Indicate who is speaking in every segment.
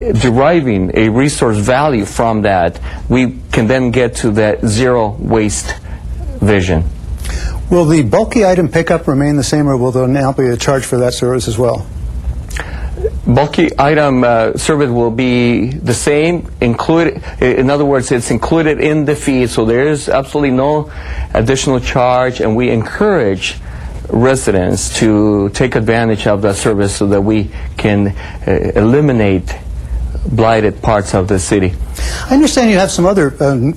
Speaker 1: deriving a resource value from that, we can then get to that zero waste vision.
Speaker 2: Will the bulky item pickup remain the same, or will there now be a charge for that service as well?
Speaker 1: Bulky item service will be the same, included. In other words, it's included in the fee, so there is absolutely no additional charge, and we encourage residents to take advantage of that service so that we can eliminate blighted parts of the city.
Speaker 2: I understand you have some other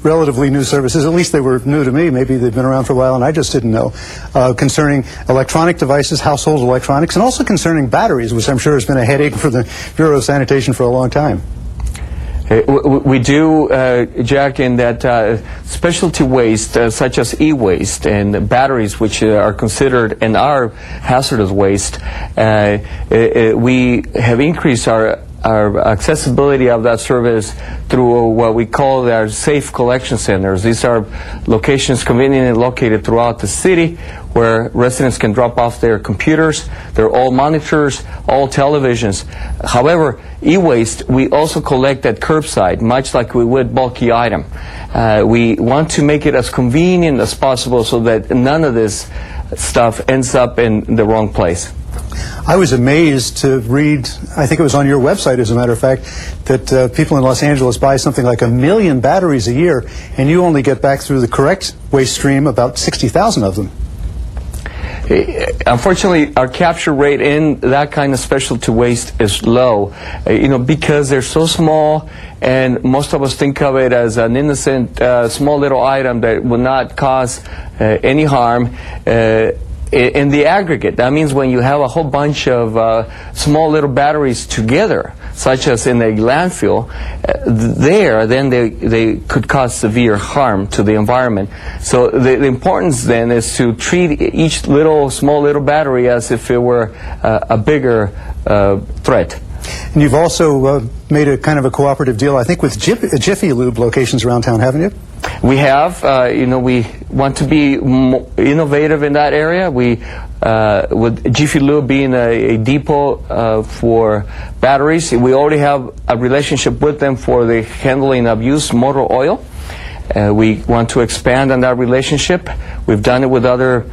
Speaker 2: relatively new services, at least they were new to me, maybe they've been around for a while and I just didn't know, concerning electronic devices, household electronics, and also concerning batteries, which I'm sure has been a headache for the Bureau of Sanitation for a long time.
Speaker 1: We do, Jack, in that specialty waste, such as e-waste and batteries, which are considered and are hazardous waste, we have increased our accessibility of that service through what we call our safe collection centers. These are locations conveniently located throughout the city where residents can drop off their computers, their all monitors, all televisions. However, e-waste, we also collect at curbside, much like we would bulky item. We want to make it as convenient as possible so that none of this stuff ends up in the wrong place.
Speaker 2: I was amazed to read, I think it was on your website as a matter of fact, that people in Los Angeles buy something like 1 million batteries a year, and you only get back through the correct waste stream about 60,000 of them.
Speaker 1: Unfortunately, our capture rate in that kind of specialty waste is low, because they're so small, and most of us think of it as an innocent, small little item that will not cause any harm. In the aggregate, that means when you have a whole bunch of small little batteries together, such as in a landfill, then they could cause severe harm to the environment. So the importance then is to treat each small little battery as if it were a bigger threat.
Speaker 2: And you've also made a kind of a cooperative deal, I think, with Jiffy Lube locations around town, haven't you?
Speaker 1: We have. We want to be innovative in that area. With Jiffy Lube being a depot for batteries, we already have a relationship with them for the handling of used motor oil. We want to expand on that relationship. We've done it with other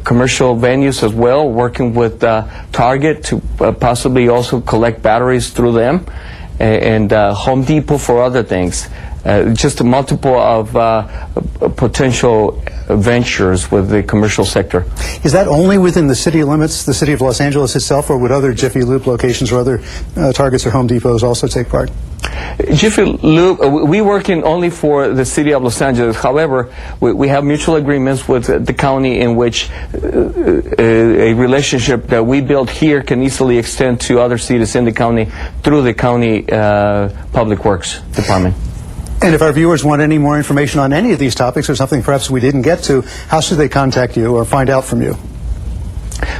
Speaker 1: commercial venues as well, working with Target to possibly also collect batteries through them, and Home Depot for other things. Just a multiple of potential ventures with the commercial sector.
Speaker 2: Is that only within the city limits, the city of Los Angeles itself, or would other Jiffy Lube locations or other Targets or Home Depots also take part?
Speaker 1: Jiffy Lube, we work in only for the city of Los Angeles. However, we have mutual agreements with the county in which a relationship that we build here can easily extend to other cities in the county through the county Public Works Department.
Speaker 2: And if our viewers want any more information on any of these topics or something perhaps we didn't get to, how should they contact you or find out from you?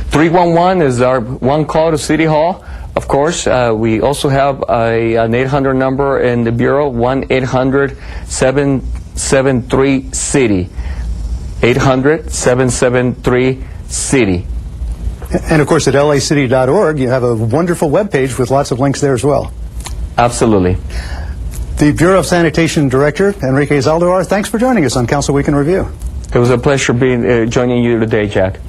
Speaker 1: 311 is our one call to City Hall. Of course, we also have an 800 number in the Bureau, 1-800-773-CITY. 800-773-CITY.
Speaker 2: And of course at lacity.org you have a wonderful webpage with lots of links there as well.
Speaker 1: Absolutely.
Speaker 2: The Bureau of Sanitation Director, Enrique Zaldivar, thanks for joining us on Council Week in Review.
Speaker 1: It was a pleasure joining you today, Jack.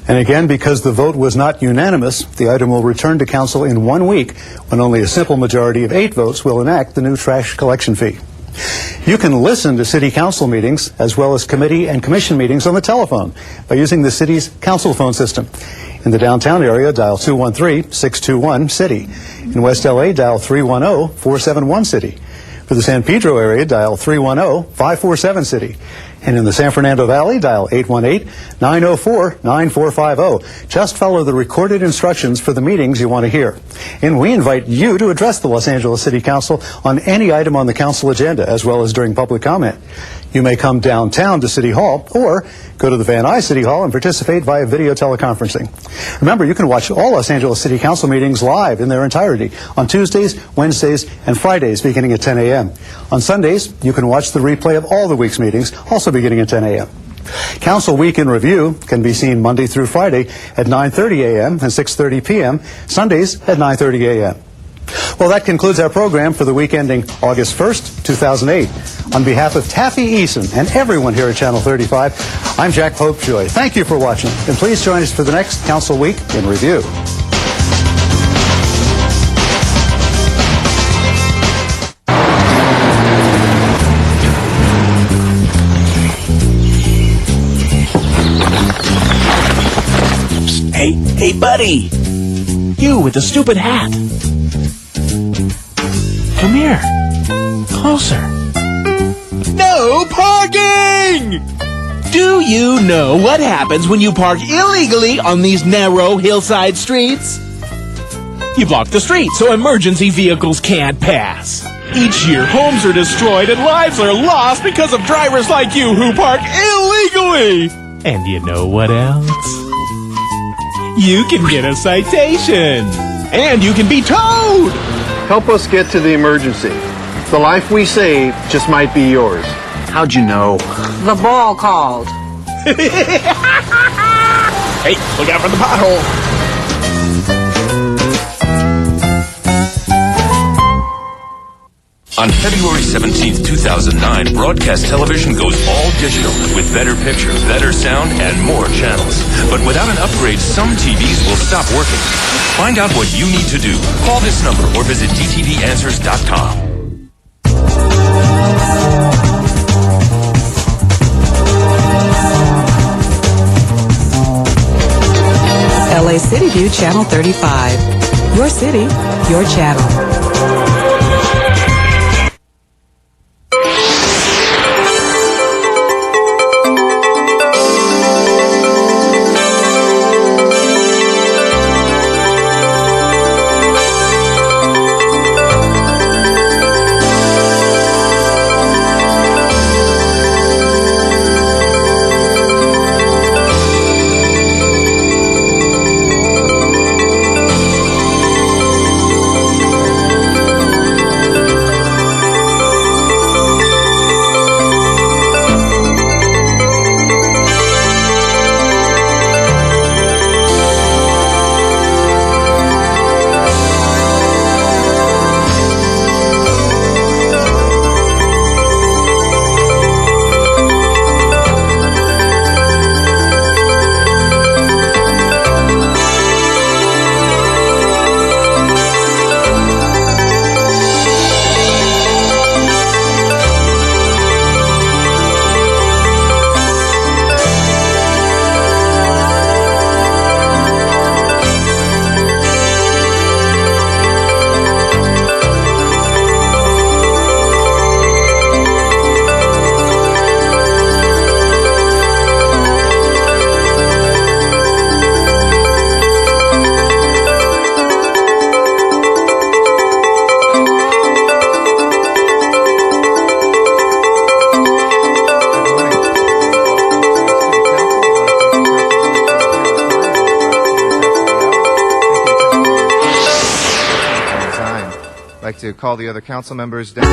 Speaker 2: And again, because the vote was not unanimous, the item will return to Council in 1 week when only a simple majority of 8 votes will enact the new trash collection fee. You can listen to City Council meetings as well as committee and commission meetings on the telephone by using the city's council phone system. In the downtown area, dial 213-621-CITY. In West LA, dial 310-471-CITY. For the San Pedro area, dial 310-547-CITY. And in the San Fernando Valley, dial 818-904-9450. Just follow the recorded instructions for the meetings you want to hear. And we invite you to address the Los Angeles City Council on any item on the council agenda, as well as during public comment. You may come downtown to City Hall or go to the Van Nuys City Hall and participate via video teleconferencing. Remember, you can watch all Los Angeles City Council meetings live in their entirety on Tuesdays, Wednesdays, and Fridays beginning at 10 a.m. On Sundays, you can watch the replay of all the week's meetings, also beginning at 10 a.m. Council Week in Review can be seen Monday through Friday at 9:30 a.m. and 6:30 p.m., Sundays at 9:30 a.m. Well, that concludes our program for the week ending August 1st, 2008. On behalf of Taffy Eason and everyone here at Channel 35, I'm Jack Popejoy. Thank you for watching, and please join us for the next Council Week in Review.
Speaker 3: Hey, buddy! You with the stupid hat! Come here. Closer. No parking! Do you know what happens when you park illegally on these narrow hillside streets? You block the street so emergency vehicles can't pass. Each year, homes are destroyed and lives are lost because of drivers like you who park illegally! And you know what else? You can get a citation. And you can be towed.
Speaker 4: Help us get to the emergency. The life we save just might be yours.
Speaker 5: How'd you know?
Speaker 6: The ball called.
Speaker 3: Hey, look out for the pothole.
Speaker 7: On February 17th, 2009, broadcast television goes all digital with better picture, better sound, and more channels. But without an upgrade, some TVs will stop working. Find out what you need to do. Call this number or visit dtvanswers.com.
Speaker 6: LA City View Channel 35. Your city, your channel.
Speaker 8: To call the other council members down.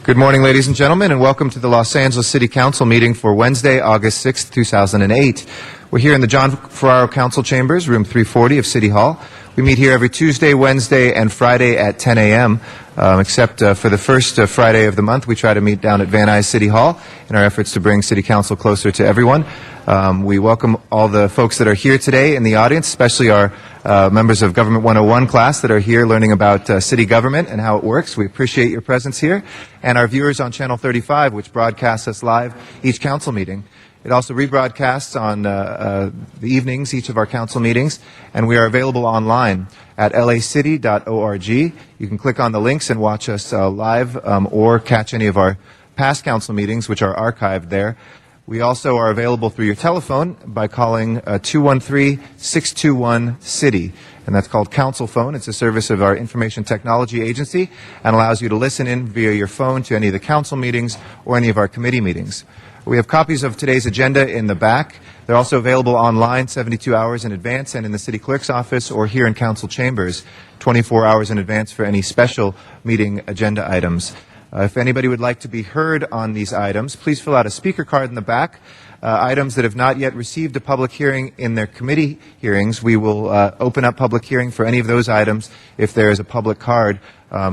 Speaker 8: Good morning, ladies and gentlemen, and welcome to the Los Angeles City Council meeting for Wednesday, August 6th, 2008. We're here in the John Ferraro Council Chambers, room 340 of City Hall. We meet here every Tuesday, Wednesday, and Friday at 10 a.m., except for the first Friday of the month, we try to meet down at Van Nuys City Hall in our efforts to bring City Council closer to everyone. We welcome all the folks that are here today in the audience, especially our members of Government 101 class that are here learning about city government and how it works. We appreciate your presence here. And our viewers on Channel 35, which broadcasts us live each council meeting. It also rebroadcasts on the evenings, each of our council meetings, and we are available online at lacity.org. You can click on the links and watch us live or catch any of our past council meetings, which are archived there. We also are available through your telephone by calling 213-621-CITY, and that's called Council Phone. It's a service of our Information Technology Agency and allows you to listen in via your phone to any of the council meetings or any of our committee meetings. We have copies of today's agenda in the back. They're also available online 72 hours in advance and in the city clerk's office or here in council chambers 24 hours in advance for any special meeting agenda items. If anybody would like to be heard on these items, please fill out a speaker card in the back. Items that have not yet received a public hearing in their committee hearings, we will open up public hearing for any of those items if there is a public card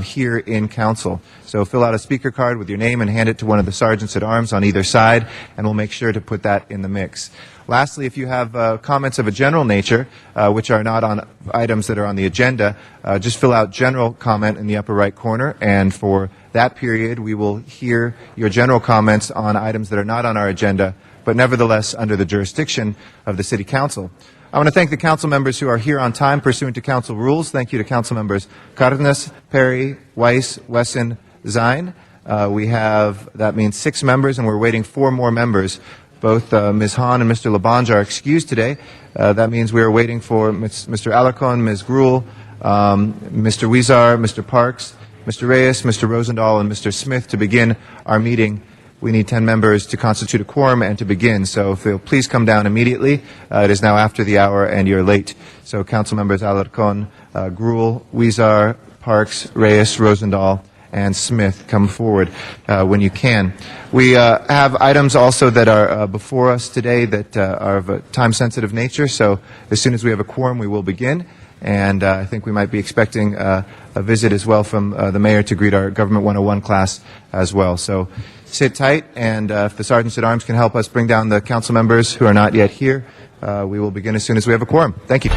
Speaker 8: here in council. So fill out a speaker card with your name and hand it to one of the sergeants at arms on either side, and we'll make sure to put that in the mix. Lastly, if you have comments of a general nature, which are not on items that are on the agenda, just fill out general comment in the upper right corner, and for that period, we will hear your general comments on items that are not on our agenda, but nevertheless under the jurisdiction of the City Council. I want to thank the council members who are here on time pursuant to council rules. Thank you to council members Cardenas, Perry, Weiss, Wesson, Zine. That means 6 members, and we're waiting 4 more members. Both Ms. Hahn and Mr. Labange are excused today. That means we are waiting for Mr. Alarcon, Ms. Gruhl, Mr. Huizar, Mr. Parks, Mr. Reyes, Mr. Rosendahl, and Mr. Smith to begin our meeting. We need 10 members to constitute a quorum and to begin. So if you'll please come down immediately. It is now after the hour and you're late. So council members Alarcon, Gruhl, Huizar, Parks, Reyes, Rosendahl, and Smith, come forward when you can. We have items also that are before us today that are of a time-sensitive nature. So as soon as we have a quorum, we will begin. And I think we might be expecting a visit as well from the mayor to greet our Government 101 class as well. So sit tight, and if the sergeants at arms can help us bring down the council members who are not yet here, we will begin as soon as we have a quorum. Thank you.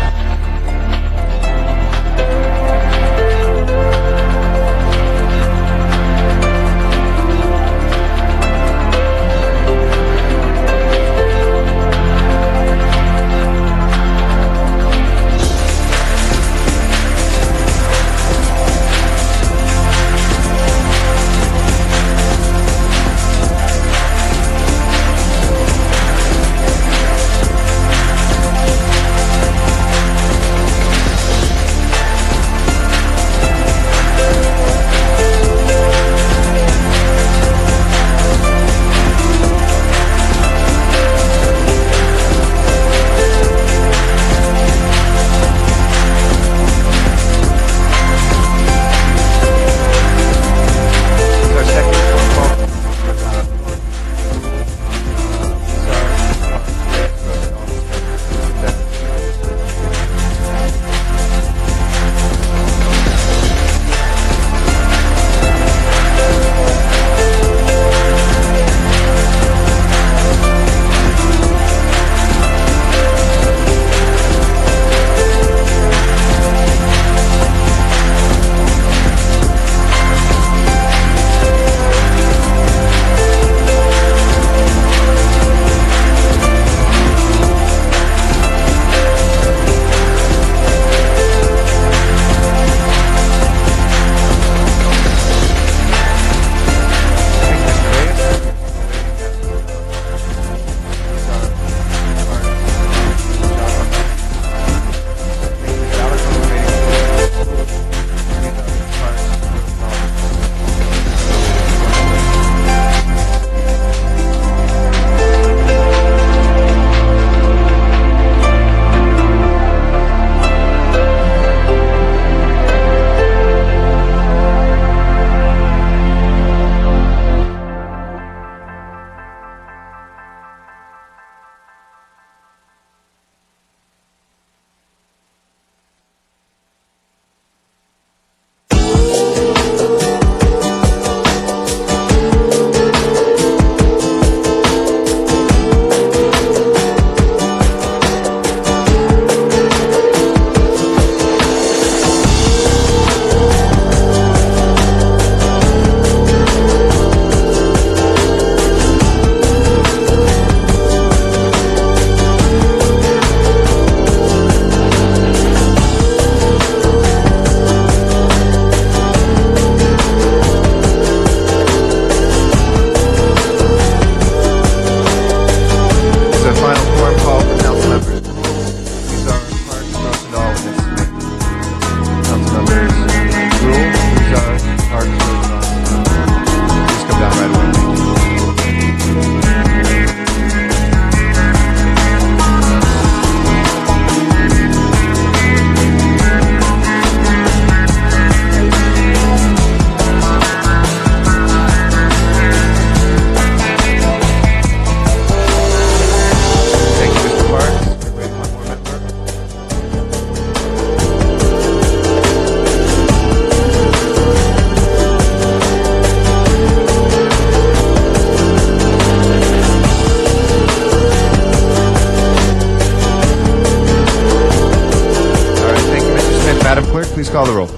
Speaker 8: please call the roll.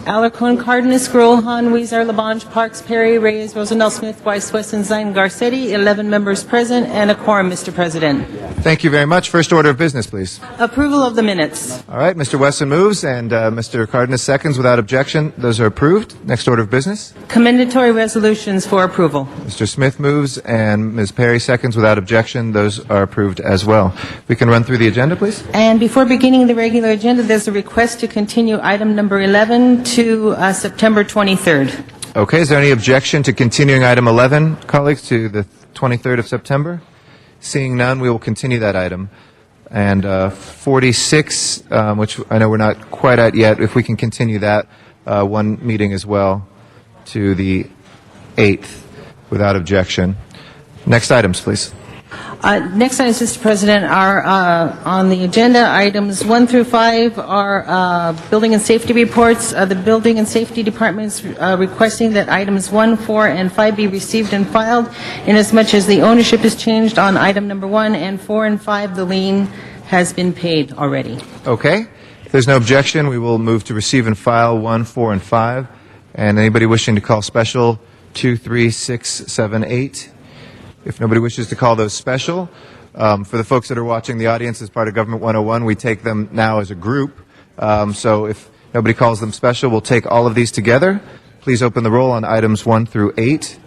Speaker 5: Alarcon, Cardenas, Gruel, Han, Weezer, Labange, Parks, Perry, Reyes, Rosendahl, Smith, Weiss, Wesson, Zine, Garcetti, 11 members present, and a quorum, Mr. President.
Speaker 8: Thank you very much. First order of business, please.
Speaker 5: Approval of the minutes.
Speaker 8: All right, Mr. Wesson moves and Mr. Cardenas seconds without objection. Those are approved. Next order of business.
Speaker 5: Commendatory resolutions for approval.
Speaker 8: Mr. Smith moves and Ms. Perry seconds without objection. Those are approved as well. We can run through the agenda, please.
Speaker 5: And before beginning the regular agenda, there's a request to continue item number 11 to September 23rd.
Speaker 8: Okay, is there any objection to continuing item 11, colleagues, to the 23rd of September? Seeing none, we will continue that item. And 46, which I know we're not quite at yet, if we can continue that one meeting as well to the 8th without objection. Next items, please.
Speaker 5: Next items, Mr. President, are on the agenda. Items 1 through 5 are building and safety reports. The Building and Safety Department is requesting that items 1, 4, and 5 be received and filed, inasmuch as the ownership is changed on item number 1, and 4 and 5, the lien has been paid already.
Speaker 8: Okay. If there's no objection, we will move to receive and file 1, 4, and 5. And anybody wishing to call special 2, 3, 6, 7, 8? If nobody wishes to call those special, for the folks that are watching the audience as part of Government 101, we take them now as a group. So if nobody calls them special, we'll take all of these together. Please open the roll on items 1 through 8,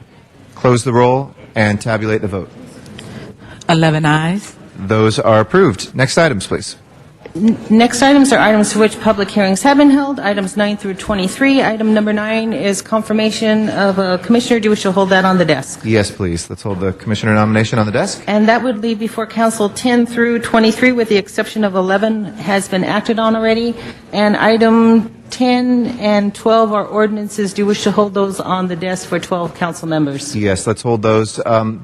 Speaker 8: close the roll, and tabulate the vote.
Speaker 6: 11 ayes.
Speaker 8: Those are approved. Next items, please.
Speaker 5: Next items are items for which public hearings have been held, items 9 through 23. Item number 9 is confirmation of a commissioner. Do you wish to hold that on the desk?
Speaker 8: Yes, please. Let's hold the commissioner nomination on the desk.
Speaker 5: And that would leave before council 10 through 23, with the exception of 11 has been acted on already. And item 10 and 12 are ordinances. Do you wish to hold those on the desk for 12 council members?
Speaker 8: Yes, let's hold those.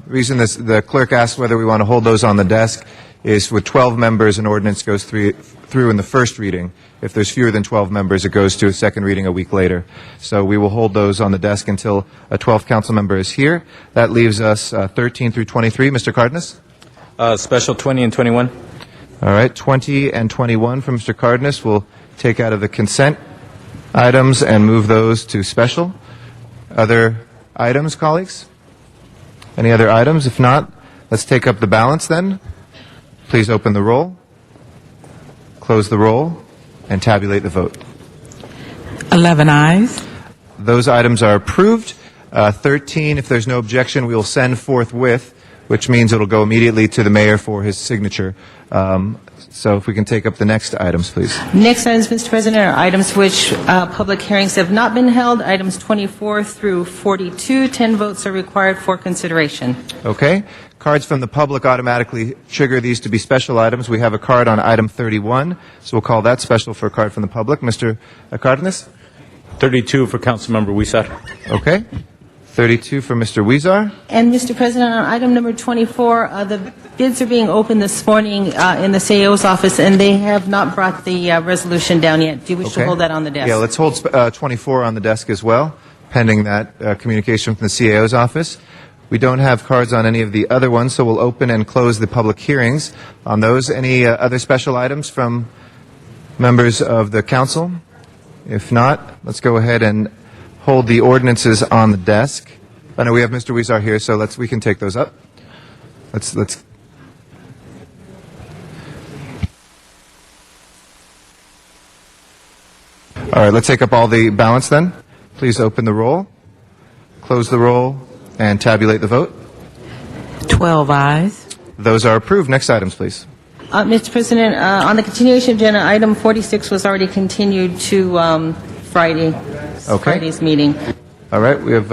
Speaker 8: Reason the clerk asked whether we want to hold those on the desk is with 12 members, an ordinance goes through in the first reading. If there's fewer than 12 members, it goes to a second reading a week later. So we will hold those on the desk until a 12th council member is here. That leaves us 13 through 23. Mr. Cardenas?
Speaker 9: Special 20 and 21.
Speaker 8: All right, 20 and 21 from Mr. Cardenas. We'll take out of the consent items and move those to special. Other items, colleagues? Any other items? If not, let's take up the balance then. Please open the roll, close the roll, and tabulate the vote.
Speaker 6: 11 ayes.
Speaker 8: Those items are approved. 13, if there's no objection, we will send forthwith, which means it'll go immediately to the mayor for his signature. So if we can take up the next items, please.
Speaker 5: Next items, Mr. President, are items for which public hearings have not been held. Items 24 through 42, 10 votes are required for consideration.
Speaker 8: Okay. Cards from the public automatically trigger these to be special items. We have a card on item 31, so we'll call that special for a card from the public. Mr. Cardenas?
Speaker 9: 32 for Councilmember Weezer.
Speaker 8: Okay. 32 for Mr. Weezer.
Speaker 5: And, Mr. President, on item number 24, the bids are being opened this morning in the CAO's office, and they have not brought the resolution down yet. Do you wish to hold that on the desk?
Speaker 8: Yeah, let's hold 24 on the desk as well, pending that communication from the CAO's office. We don't have cards on any of the other ones, so we'll open and close the public hearings on those. Any other special items from members of the council? If not, let's go ahead and hold the ordinances on the desk. I know we have Mr. Weezer here, so we can take those up. Let's. All right, let's take up all the balance then. Please open the roll, close the roll, and tabulate the vote.
Speaker 6: 12 ayes.
Speaker 8: Those are approved. Next items, please.
Speaker 5: Mr. President, on the continuation agenda, item 46 was already continued to Friday's meeting.
Speaker 8: All right, we have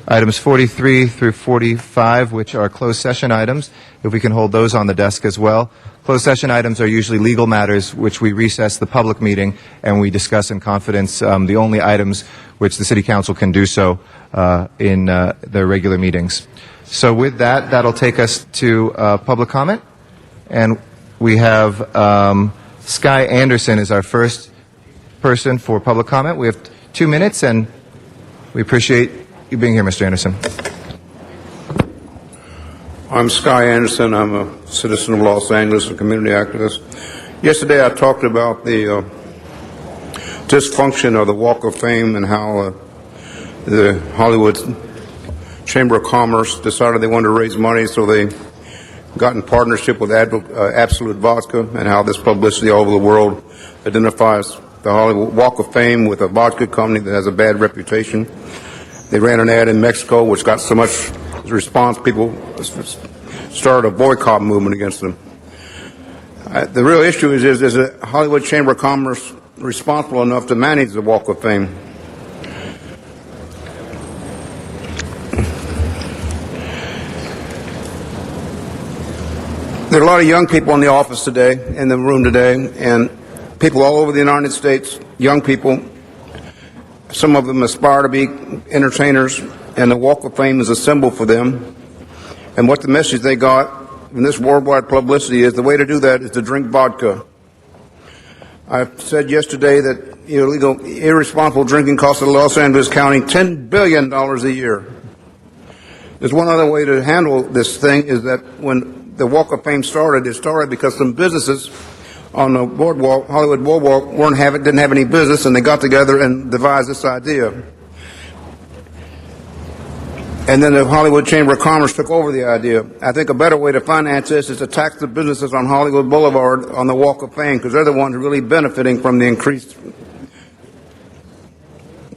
Speaker 8: items 43 through 45, which are closed session items. If we can hold those on the desk as well. Closed session items are usually legal matters, which we recess the public meeting and we discuss in confidence. The only items which the City Council can do so in their regular meetings. So with that, that'll take us to public comment. And we have Sky Anderson is our first person for public comment. We have 2 minutes, and we appreciate you being here, Mr. Anderson.
Speaker 10: I'm Sky Anderson. I'm a citizen of Los Angeles, a community activist. Yesterday I talked about the dysfunction of the Walk of Fame and how the Hollywood Chamber of Commerce decided they wanted to raise money, so they got in partnership with Absolute Vodka, and how this publicity all over the world identifies the Hollywood Walk of Fame with a vodka company that has a bad reputation. They ran an ad in Mexico which got so much response, people started a boycott movement against them. The real issue is the Hollywood Chamber of Commerce responsible enough to manage the Walk of Fame? There are a lot of young people in the office today, in the room today, and people all over the United States, young people. Some of them aspire to be entertainers, and the Walk of Fame is a symbol for them. And what the message they got from this worldwide publicity is the way to do that is to drink vodka. I said yesterday that illegal, irresponsible drinking costs Los Angeles County $10 billion a year. There's one other way to handle this thing, is that when the Walk of Fame started, it started because some businesses on the boardwalk, Hollywood boardwalk, didn't have any business, and they got together and devised this idea. And then the Hollywood Chamber of Commerce took over the idea. I think a better way to finance this is to tax the businesses on Hollywood Boulevard on the Walk of Fame, because they're the ones really benefiting from the increased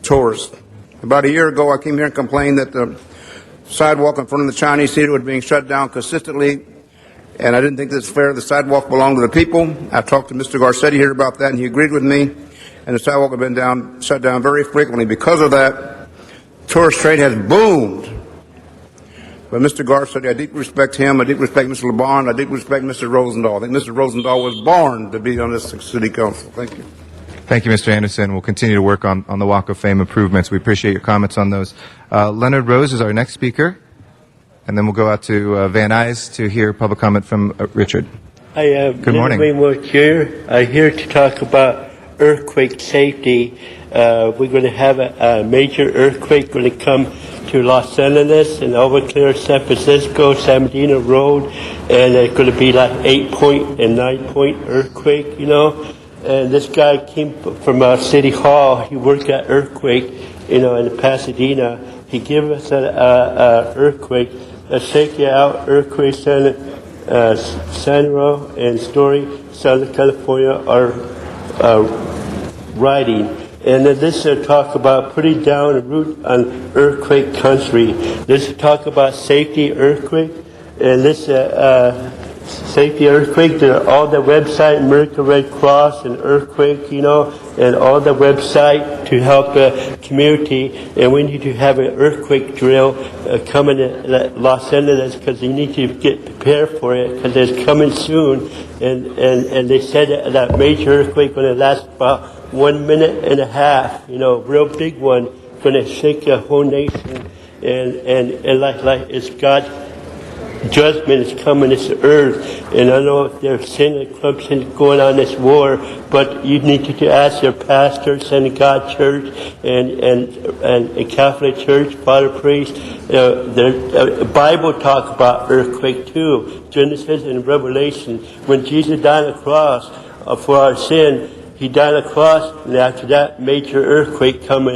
Speaker 10: tourists. About a year ago, I came here and complained that the sidewalk in front of the Chinese Theater was being shut down consistently, and I didn't think that's fair. The sidewalk belonged to the people. I talked to Mr. Garcetti here about that, and he agreed with me, and the sidewalk had been shut down very frequently. Because of that, tourist trade has boomed. But Mr. Garcetti, I deeply respect him. I deeply respect Mr. LeBon. I deeply respect Mr. Rosendahl. I think Mr. Rosendahl was born to be on this city council. Thank you.
Speaker 8: Thank you, Mr. Anderson. We'll continue to work on the Walk of Fame improvements. We appreciate your comments on those. Leonard Rose is our next speaker, and then we'll go out to Van Nuys to hear public comment from Richard.
Speaker 11: I am
Speaker 8: Good morning.
Speaker 11: Here. I'm here to talk about earthquake safety. We're going to have a major earthquake going to come to Los Angeles and over clear San Francisco, San Bernardino Road, and it's going to be like 8-point and 9-point earthquake, And this guy came from City Hall. He worked at earthquake, in Pasadena. He gave us an earthquake, a shakeout earthquake center. San Ro and Story, Southern California are riding. And then this talk about putting down a root on earthquake country. This talk about safety earthquake. And this safety earthquake, all the website, American Red Cross and earthquake, and all the website to help the community. And we need to have an earthquake drill coming in Los Angeles, because you need to get prepared for it, because it's coming soon. And they said that major earthquake going to last about 1.5 minutes, real big one, going to shake the whole nation. And like it's God's judgment is coming to earth. And I know they're saying that Trump's going on this war, but you need to ask your pastor, St. God Church, and Catholic Church, Father Priest. The Bible talk about earthquake too, Genesis and Revelation. When Jesus died on the cross for our sin, He died on the cross, and after that, major earthquake coming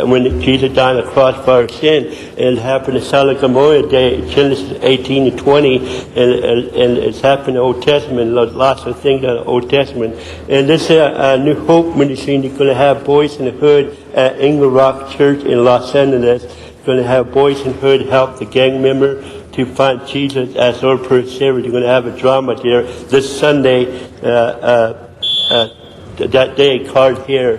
Speaker 11: when Jesus died on the cross for our sin. And it happened in Sodom and Gomorrah Day, Genesis 18 and 20, and it's happened in the Old Testament, lots of things in the Old Testament. And this New Hope Ministry is going to have Boys in the Hood at Ingle Rock Church in Los Angeles. Going to have Boys in the Hood help the gang member to find Jesus as Lord per Savior. They're going to have a drama there this Sunday. That day card here.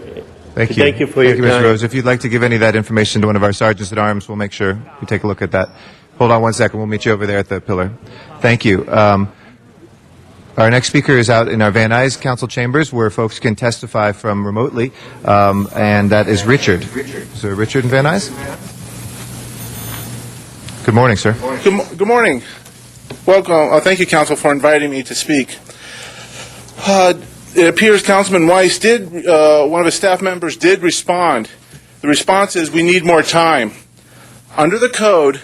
Speaker 8: Thank you.
Speaker 11: Thank you for your time.
Speaker 8: Mr. Rose. If you'd like to give any of that information to one of our sergeants at arms, we'll make sure we take a look at that. Hold on one second. We'll meet you over there at the pillar. Thank you. Our next speaker is out in our Van Nuys Council chambers, where folks can testify from remotely, and that is Richard. So Richard in Van Nuys? Good morning, sir.
Speaker 12: Good morning. Welcome. Thank you, Council, for inviting me to speak. It appears Councilman Weiss one of his staff members did respond. The response is, we need more time. Under the code,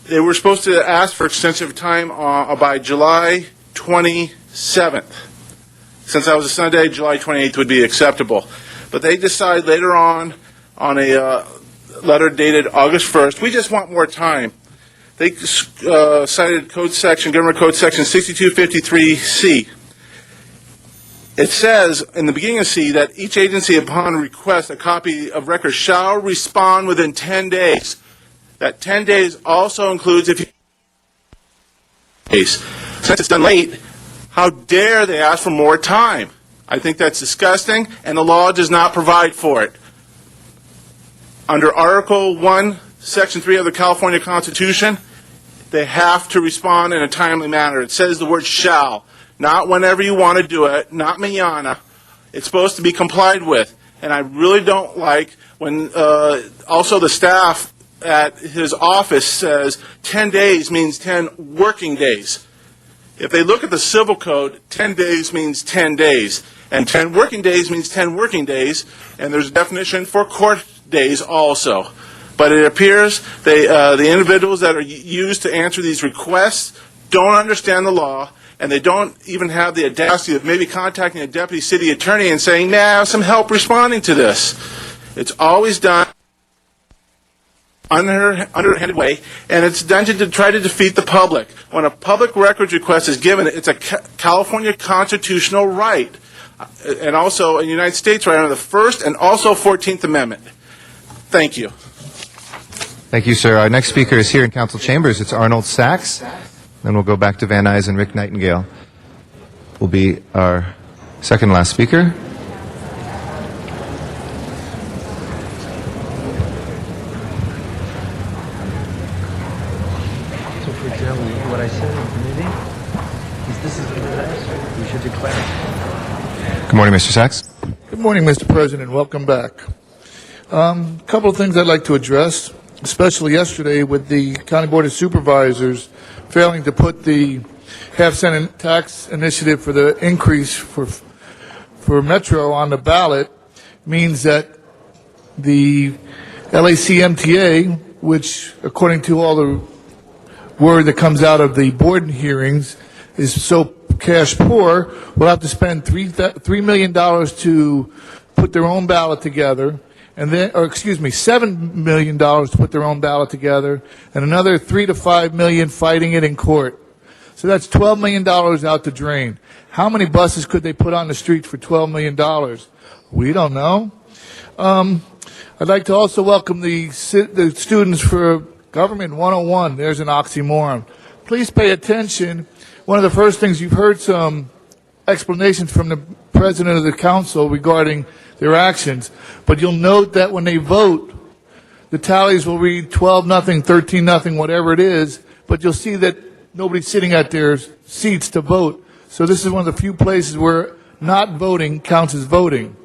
Speaker 12: they were supposed to ask for extensive time by July 27th. Since that was a Sunday, July 28th would be acceptable. But they decided later on a letter dated August 1st, we just want more time. They cited Government Code Section 6253C. It says in the beginning of C that each agency, upon request, a copy of records shall respond within 10 days. That 10 days also includes if you... Since it's done late, how dare they ask for more time? I think that's disgusting, and the law does not provide for it. Under Article 1, Section 3 of the California Constitution, they have to respond in a timely manner. It says the word shall, not whenever you want to do it, not mañana. It's supposed to be complied with. And I really don't like when also the staff at his office says 10 days means 10 working days. If they look at the Civil Code, 10 days means 10 days. And 10 working days means 10 working days. And there's a definition for court days also. But it appears the individuals that are used to answer these requests don't understand the law, and they don't even have the audacity of maybe contacting a deputy city attorney and saying, "May I have some help responding to this?" It's always done underhanded way, and it's done to try to defeat the public. When a public records request is given, it's a California constitutional right, and also a United States right under the First and also 14th Amendment. Thank you.
Speaker 8: Thank you, sir. Our next speaker is here in council chambers. It's Arnold Sachs. Then we'll go back to Van Nuys, and Rick Nightingale will be our second last speaker.
Speaker 13: So, for example, what I said in committee is this is the last we should declare.
Speaker 8: Good morning, Mr. Sachs.
Speaker 14: Good morning, Mr. President. Welcome back. A couple of things I'd like to address, especially yesterday with the County Board of Supervisors failing to put the half-cent tax initiative for the increase for Metro on the ballot means that the LACMTA, which according to all the word that comes out of the board hearings is so cash poor, will have to spend $3 million to put their own ballot together, and then, or excuse me, $7 million to put their own ballot together, and another $3 to $5 million fighting it in court. So that's $12 million out the drain. How many buses could they put on the street for $12 million? We don't know. I'd like to also welcome the students for Government 101. There's an oxymoron. Please pay attention. One of the first things you've heard some explanations from the president of the council regarding their actions, but you'll note that when they vote, the tallies will read 12-0, 13-0, whatever it is, but you'll see that nobody's sitting at their seats to vote. So this is one of the few places where not voting counts as voting.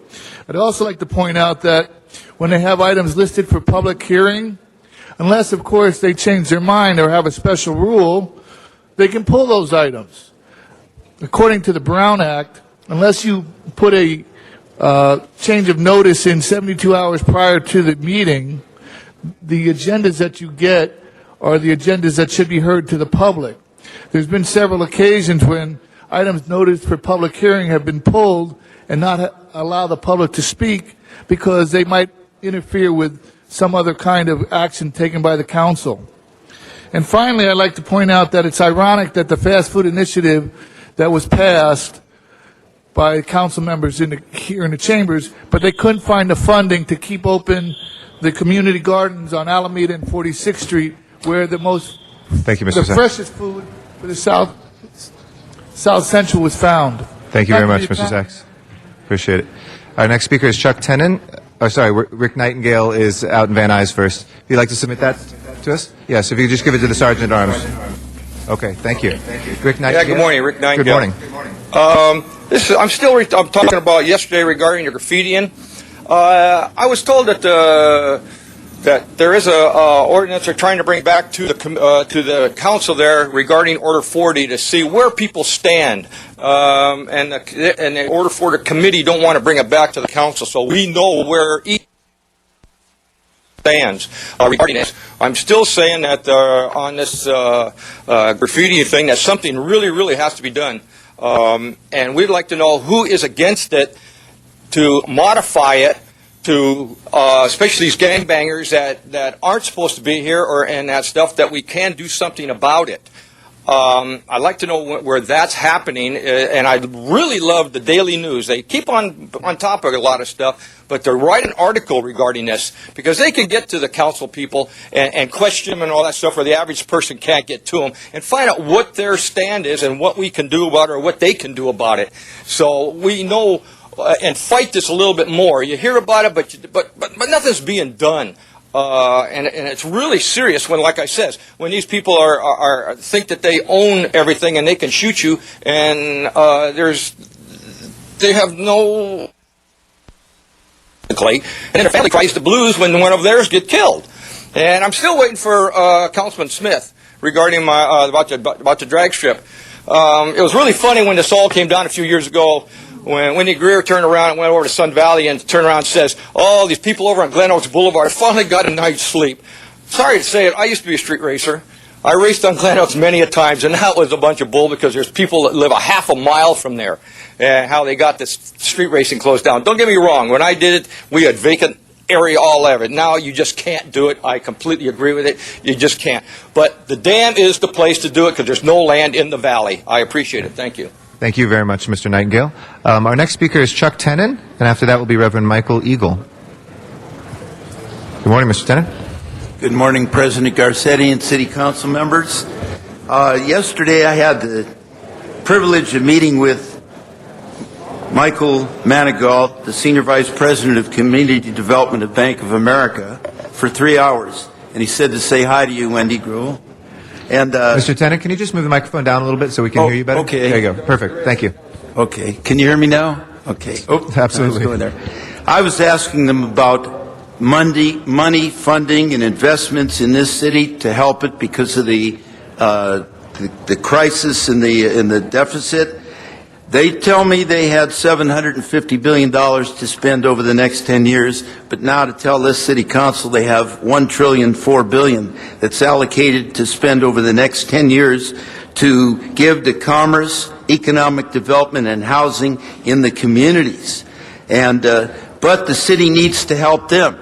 Speaker 14: I'd also like to point out that when they have items listed for public hearing, unless, of course, they change their mind or have a special rule, they can pull those items. According to the Brown Act, unless you put a change of notice in 72 hours prior to the meeting, the agendas that you get are the agendas that should be heard to the public. There's been several occasions when items noted for public hearing have been pulled and not allow the public to speak because they might interfere with some other kind of action taken by the council. And finally, I'd like to point out that it's ironic that the fast food initiative that was passed by council members here in the chambers, but they couldn't find the funding to keep open the community gardens on Alameda and 46th Street, where the freshest food for the South Central was found.
Speaker 8: Thank you very much, Mr. Sachs. Appreciate it. Our next speaker is Chuck Tenon. Oh, sorry, Rick Nightingale is out in Van Nuys first. Would you like to submit that to us? Yes, if you could just give it to the Sergeant at Arms. Okay, thank you. Rick Nightingale.
Speaker 15: Yeah, good morning, Rick Nightingale.
Speaker 8: Good morning.
Speaker 15: I'm talking about yesterday regarding the graffitiing. I was told that there is a ordinance they're trying to bring back to the council there regarding Order 40 to see where people stand, and the Order 40 committee don't want to bring it back to the council, so we know where each stands regarding this. I'm still saying that on this graffiti thing, that something really, really has to be done. And we'd like to know who is against it to modify it to, especially these gangbangers that aren't supposed to be here and that stuff, that we can do something about it. I'd like to know where that's happening, and I really love the Daily News. They keep on top of a lot of stuff, but to write an article regarding this, because they can get to the council people and question them and all that stuff where the average person can't get to them, and find out what their stand is and what we can do about it or what they can do about it. So we know and fight this a little bit more. You hear about it, but nothing's being done. And it's really serious when, like I says, when these people are think that they own everything and they can shoot you, and they have no, and their family cries the blues when one of theirs get killed. And I'm still waiting for Councilman Smith regarding my about the drag strip. It was really funny when this all came down a few years ago, when Wendy Greer turned around and went over to Sun Valley and turned around and says, "Oh, these people over on Glen Oaks Boulevard finally got a night's sleep." Sorry to say it, I used to be a street racer. I raced on Glen Oaks many a times, and that was a bunch of bull, because there's people that live a half a mile from there, and how they got this street racing closed down. Don't get me wrong, when I did it, we had vacant area all over it. Now you just can't do it. I completely agree with it. You just can't. But the dam is the place to do it, because there's no land in the valley. I appreciate it. Thank you.
Speaker 8: Thank you very much, Mr. Nightingale. Our next speaker is Chuck Tenon, and after that will be Reverend Michael Eagle. Good morning, Mr. Tenon.
Speaker 16: Good morning, President Garcetti and City Council members. Yesterday I had the privilege of meeting with Michael Manigault, the Senior Vice President of Community Development of Bank of America, for 3 hours. And he said to say hi to you, Wendy Gruhl. And
Speaker 8: Mr. Tenon, can you just move the microphone down a little bit so we can hear you better?
Speaker 16: Okay.
Speaker 8: There you go. Perfect. Thank you.
Speaker 16: Okay. Can you hear me now? Okay. Oh,
Speaker 8: absolutely.
Speaker 16: I was going there. I was asking them about money, funding, and investments in this city to help it because of the crisis and the deficit. They tell me they had $750 billion to spend over the next 10 years, but now to tell this city council they have $1.004 trillion that's allocated to spend over the next 10 years to give to commerce, economic development, and housing in the communities. And but the city needs to help them.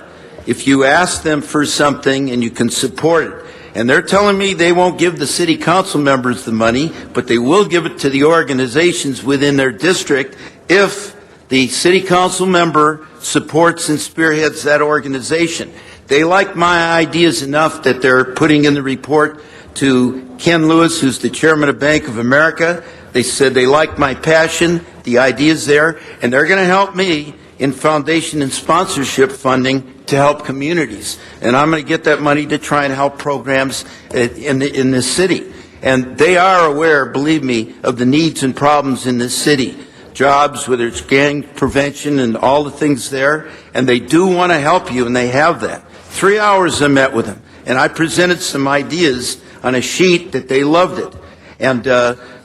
Speaker 16: If you ask them for something and you can support it, and they're telling me they won't give the city council members the money, but they will give it to the organizations within their district if the city council member supports and spearheads that organization. They like my ideas enough that they're putting in the report to Ken Lewis, who's the chairman of Bank of America. They said they like my passion, the ideas there, and they're going to help me in foundation and sponsorship funding to help communities. And I'm going to get that money to try and help programs in this city. And they are aware, believe me, of the needs and problems in this city. Jobs, whether it's gang prevention and all the things there. And they do want to help you, and they have that. 3 hours I met with them. And I presented some ideas on a sheet that they loved it. And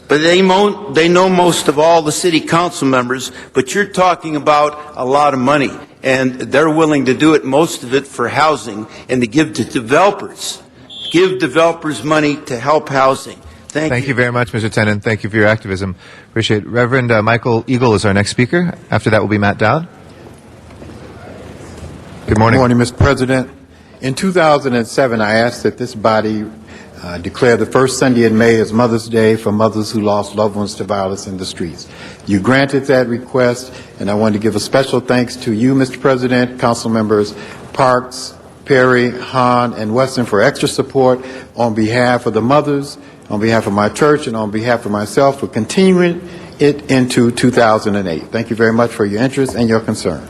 Speaker 16: but they know most of all the city council members, but you're talking about a lot of money. And they're willing to do it, most of it for housing, and to give to developers. Give developers money to help housing. Thank you
Speaker 8: very much, Mr. Tenon. Thank you for your activism. Appreciate it. Reverend Michael Eagle is our next speaker. After that will be Matt Dowd. Good morning.
Speaker 17: Good morning, Mr. President. In 2007, I asked that this body declare the first Sunday in May as Mother's Day for mothers who lost loved ones to violence in the streets. You granted that request, and I want to give a special thanks to you, Mr. President, council members Parks, Perry, Hahn, and Weston for extra support on behalf of the mothers, on behalf of my church, and on behalf of myself for continuing it into 2008. Thank you very much for your interest and your concern.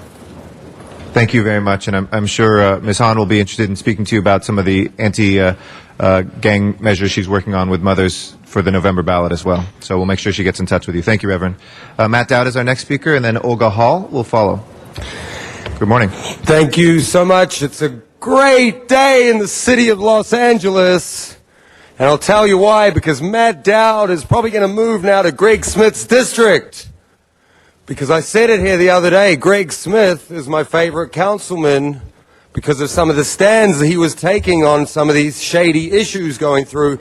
Speaker 8: Thank you very much, and I'm sure Ms. Hahn will be interested in speaking to you about some of the anti-gang measures she's working on with mothers for the November ballot as well. So we'll make sure she gets in touch with you. Thank you, Reverend. Matt Dowd is our next speaker, and then Olga Hall will follow. Good morning.
Speaker 18: Thank you so much. It's a great day in the city of Los Angeles, and I'll tell you why, because Matt Dowd is probably going to move now to Greg Smith's district. Because I said it here the other day, Greg Smith is my favorite councilman because of some of the stands that he was taking on some of these shady issues going through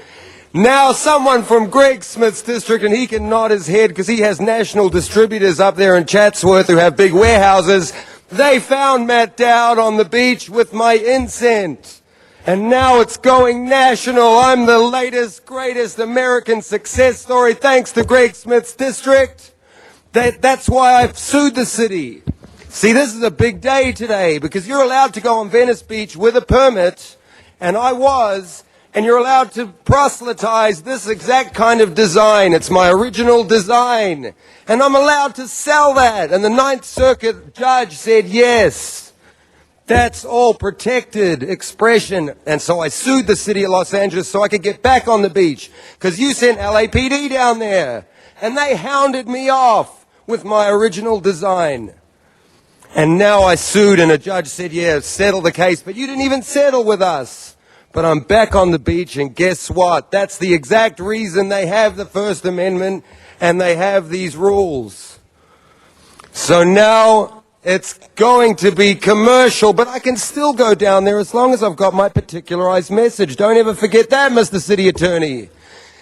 Speaker 18: Now someone from Greg Smith's district, and he can nod his head because he has national distributors up there in Chatsworth who have big warehouses. They found Matt Dowd on the beach with my incense. And now it's going national. I'm the latest, greatest American success story thanks to Greg Smith's district. That's why I've sued the city. See, this is a big day today because you're allowed to go on Venice Beach with a permit, and I was, and you're allowed to proselytize this exact kind of design. It's my original design. And I'm allowed to sell that. And the Ninth Circuit judge said yes. That's all protected expression. And so I sued the city of Los Angeles so I could get back on the beach. Because you sent LAPD down there. And they hounded me off with my original design. And now I sued and a judge said, yeah, settle the case. But you didn't even settle with us. But I'm back on the beach, and guess what? That's the exact reason they have the First Amendment and they have these rules. So now it's going to be commercial, but I can still go down there as long as I've got my particularized message. Don't ever forget that, Mr. City Attorney.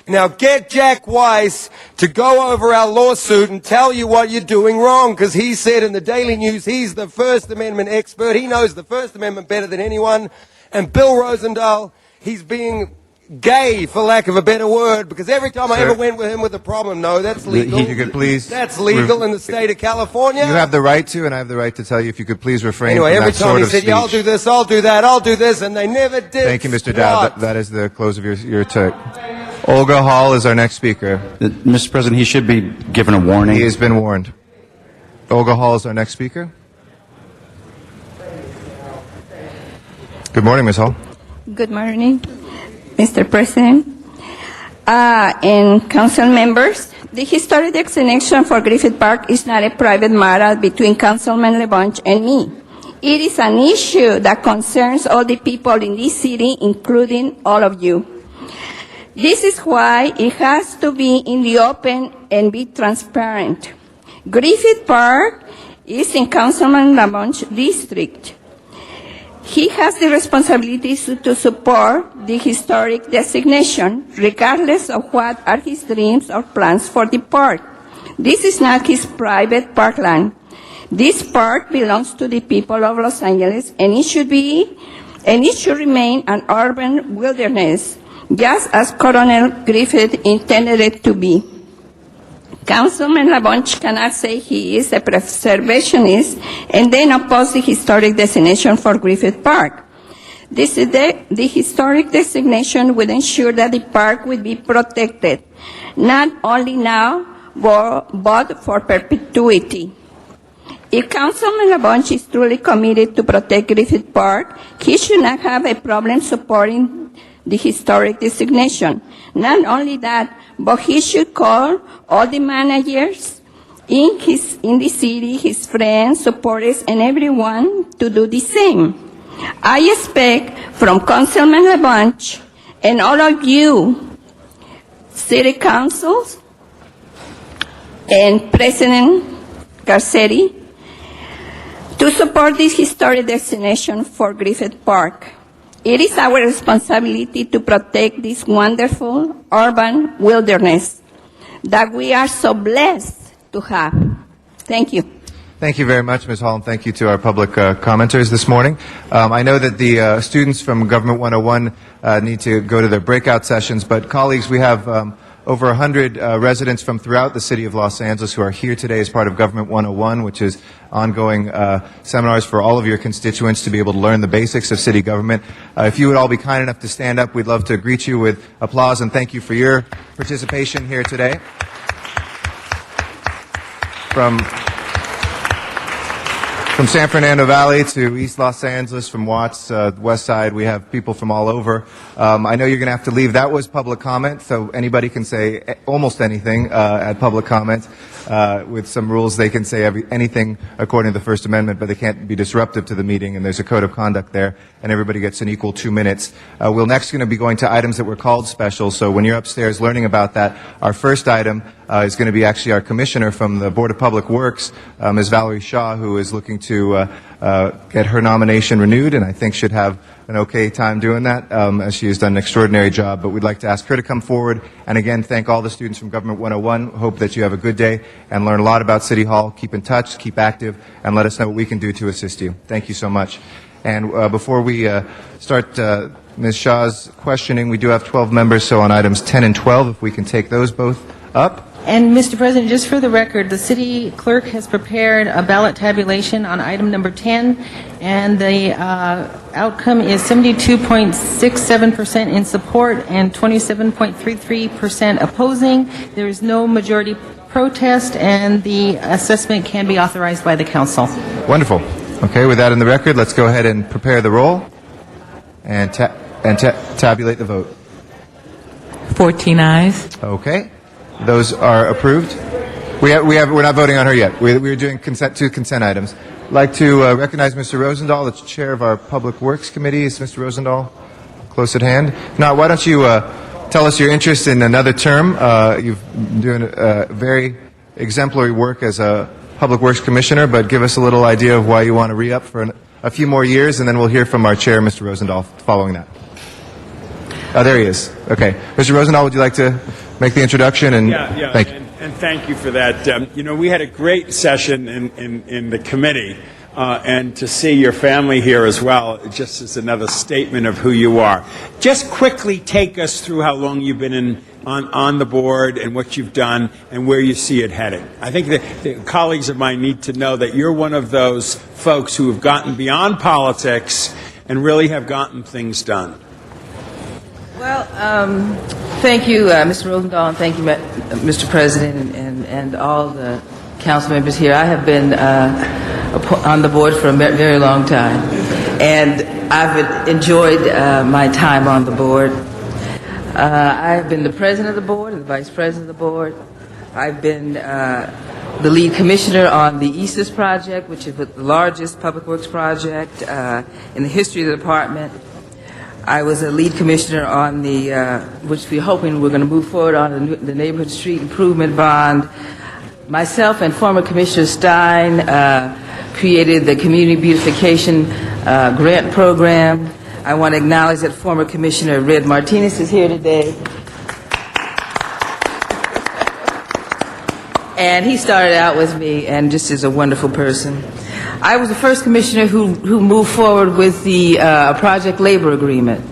Speaker 18: Now get Jack Weiss to go over our lawsuit and tell you what you're doing wrong, because he said in the Daily News he's the First Amendment expert. He knows the First Amendment better than anyone. And Bill Rosendahl, he's being gay, for lack of a better word, because every time I ever went with him with a problem, no, that's legal.
Speaker 8: If you could please...
Speaker 18: That's legal in the state of California.
Speaker 8: You have the right to, and I have the right to tell you if you could please refrain
Speaker 18: anyway,
Speaker 8: from
Speaker 18: every
Speaker 8: that
Speaker 18: time
Speaker 8: sort
Speaker 18: he
Speaker 8: of
Speaker 18: said, yeah, I'll do this, I'll do that, I'll do this, and they never did.
Speaker 8: Thank you, Mr. Dowd. That is the close of your turn. Olga Hall is our next speaker.
Speaker 19: Mr. President, he should be given a warning.
Speaker 8: He has been warned. Olga Hall is our next speaker. Good morning, Ms. Hall.
Speaker 20: Good morning, Mr. President and council members. The historic designation for Griffith Park is not a private matter between Councilman LeBunch and me. It is an issue that concerns all the people in this city, including all of you. This is why it has to be in the open and be transparent. Griffith Park is in Councilman LeBunch's district. He has the responsibility to support the historic designation, regardless of what are his dreams or plans for the park. This is not his private parkland. This park belongs to the people of Los Angeles, and it should remain an urban wilderness, just as Colonel Griffith intended it to be. Councilman LeBunch cannot say he is a preservationist and then oppose the historic designation for Griffith Park. The historic designation would ensure that the park will be protected, not only now, but for perpetuity. If Councilman LeBunch is truly committed to protect Griffith Park, he should not have a problem supporting the historic designation. Not only that, but he should call all the managers in the city, his friends, supporters, and everyone to do the same. I expect from Councilman LeBunch and all of you, city councils, and President Garcetti, to support this historic destination for Griffith Park. It is our responsibility to protect this wonderful urban wilderness that we are so blessed to have. Thank you.
Speaker 8: Thank you very much, Ms. Hall, and thank you to our public commenters this morning. I know that the students from Government 101 need to go to their breakout sessions, but colleagues, we have over 100 residents from throughout the city of Los Angeles who are here today as part of Government 101, which is ongoing seminars for all of your constituents to be able to learn the basics of city government. If you would all be kind enough to stand up, we'd love to greet you with applause and thank you for your participation here today. From San Fernando Valley to East Los Angeles, from Watts, West Side, we have people from all over. I know you're going to have to leave. That was public comment, so anybody can say almost anything at public comment. With some rules, they can say anything according to the First Amendment, but they can't be disruptive to the meeting, and there's a code of conduct there, and everybody gets an equal 2 minutes. We're next going to be going to items that were called special, so when you're upstairs learning about that, our first item is going to be actually our commissioner from the Board of Public Works, Ms. Valerie Shaw, who is looking to get her nomination renewed, and I think should have an okay time doing that, as she has done an extraordinary job. But we'd like to ask her to come forward and again thank all the students from Government 101. Hope that you have a good day and learn a lot about City Hall. Keep in touch, keep active, and let us know what we can do to assist you. Thank you so much. And before we start Ms. Shaw's questioning, we do have 12 members, so on items 10 and 12, if we can take those both up.
Speaker 5: And, Mr. President, just for the record, the city clerk has prepared a ballot tabulation on item number 10, and the outcome is 72.67% in support and 27.33% opposing. There is no majority protest, and the assessment can be authorized by the council.
Speaker 8: Wonderful. Okay, with that in the record, let's go ahead and prepare the roll and tabulate the vote.
Speaker 6: 14 ayes.
Speaker 8: Okay. Those are approved. We're not voting on her yet. We're doing two consent items. I'd like to recognize Mr. Rosendahl, the chair of our Public Works Committee. Is Mr. Rosendahl close at hand? If not, why don't you tell us your interest in another term? You've been doing very exemplary work as a Public Works Commissioner, but give us a little idea of why you want to re-up for a few more years, and then we'll hear from our chair, Mr. Rosendahl, following that. Oh, there he is. Okay. Mr. Rosendahl, would you like to make the introduction? And thank you.
Speaker 21: And thank you for that. We had a great session in the committee, and to see your family here as well, just as another statement of who you are. Just quickly take us through how long you've been on the board and what you've done and where you see it heading. I think that the colleagues of mine need to know that you're one of those folks who have gotten beyond politics and really have gotten things done.
Speaker 22: Well, thank you, Mr. Rosendahl, and thank you, Mr. President, and all the council members here. I have been on the board for a very long time, and I've enjoyed my time on the board. I've been the president of the board and the vice president of the board. I've been the lead commissioner on the ESIS project, which is the largest public works project in the history of the department. I was a lead commissioner on the, which we're hoping we're going to move forward on, the neighborhood street improvement bond. Myself and former Commissioner Stein created the community beautification grant program. I want to acknowledge that former Commissioner Red Martinez is here today. And he started out with me and just is a wonderful person. I was the first commissioner who moved forward with the project labor agreement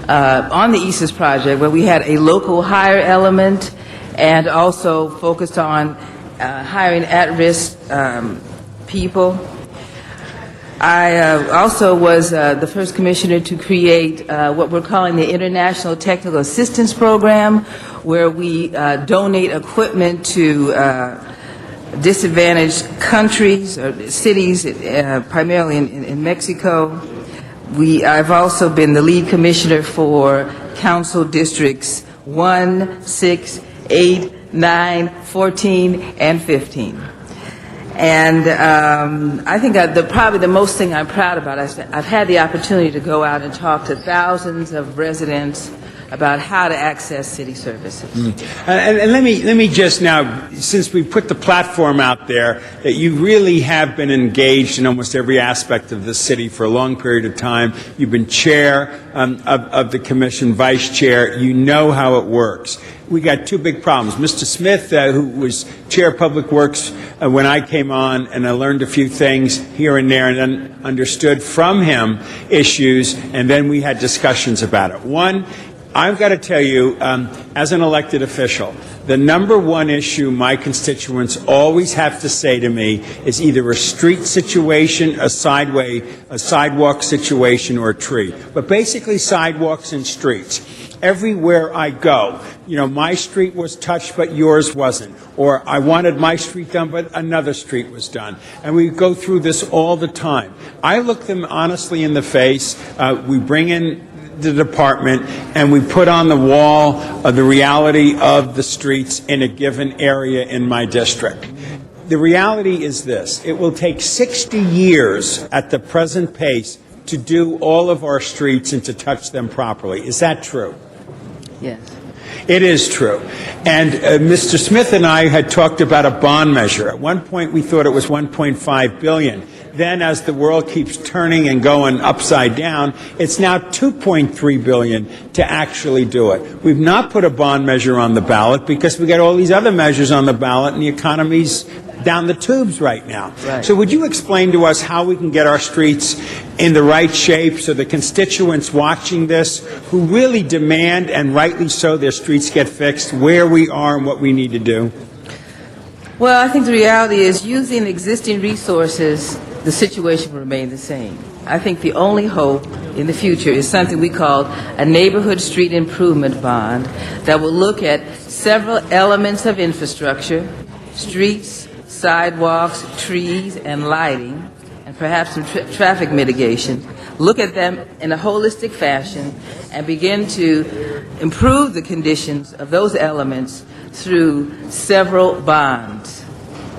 Speaker 22: on the ESIS project, where we had a local hire element and also focused on hiring at-risk people. I also was the first commissioner to create what we're calling the International Technical Assistance Program, where we donate equipment to disadvantaged countries or cities, primarily in Mexico. I've also been the lead commissioner for council districts 1, 6, 8, 9, 14, and 15. And I think probably the most thing I'm proud about is I've had the opportunity to go out and talk to thousands of residents about how to access city services.
Speaker 21: And let me just now, since we put the platform out there, that you really have been engaged in almost every aspect of the city for a long period of time. You've been chair of the commission, vice chair. You know how it works. We got two big problems. Mr. Smith, who was chair of Public Works when I came on, and I learned a few things here and there and then understood from him issues, and then we had discussions about it. One, I've got to tell you, as an elected official, the number one issue my constituents always have to say to me is either a street situation, a sidewalk situation, or a tree. But basically sidewalks and streets. Everywhere I go, my street was touched but yours wasn't. Or I wanted my street done but another street was done. And we go through this all the time. I look them honestly in the face. We bring in the department and we put on the wall the reality of the streets in a given area in my district. The reality is this: it will take 60 years at the present pace to do all of our streets and to touch them properly. Is that true?
Speaker 22: Yes.
Speaker 21: It is true. And Mr. Smith and I had talked about a bond measure. At one point we thought it was $1.5 billion. Then as the world keeps turning and going upside down, it's now $2.3 billion to actually do it. We've not put a bond measure on the ballot because we got all these other measures on the ballot and the economy's down the tubes right now.
Speaker 22: Right.
Speaker 21: So would you explain to us how we can get our streets in the right shape so the constituents watching this who really demand, and rightly so, their streets get fixed, where we are and what we need to do?
Speaker 22: Well, I think the reality is using existing resources, the situation will remain the same. I think the only hope in the future is something we call a neighborhood street improvement bond that will look at several elements of infrastructure, streets, sidewalks, trees, and lighting, and perhaps some traffic mitigation, look at them in a holistic fashion and begin to improve the conditions of those elements through several bonds.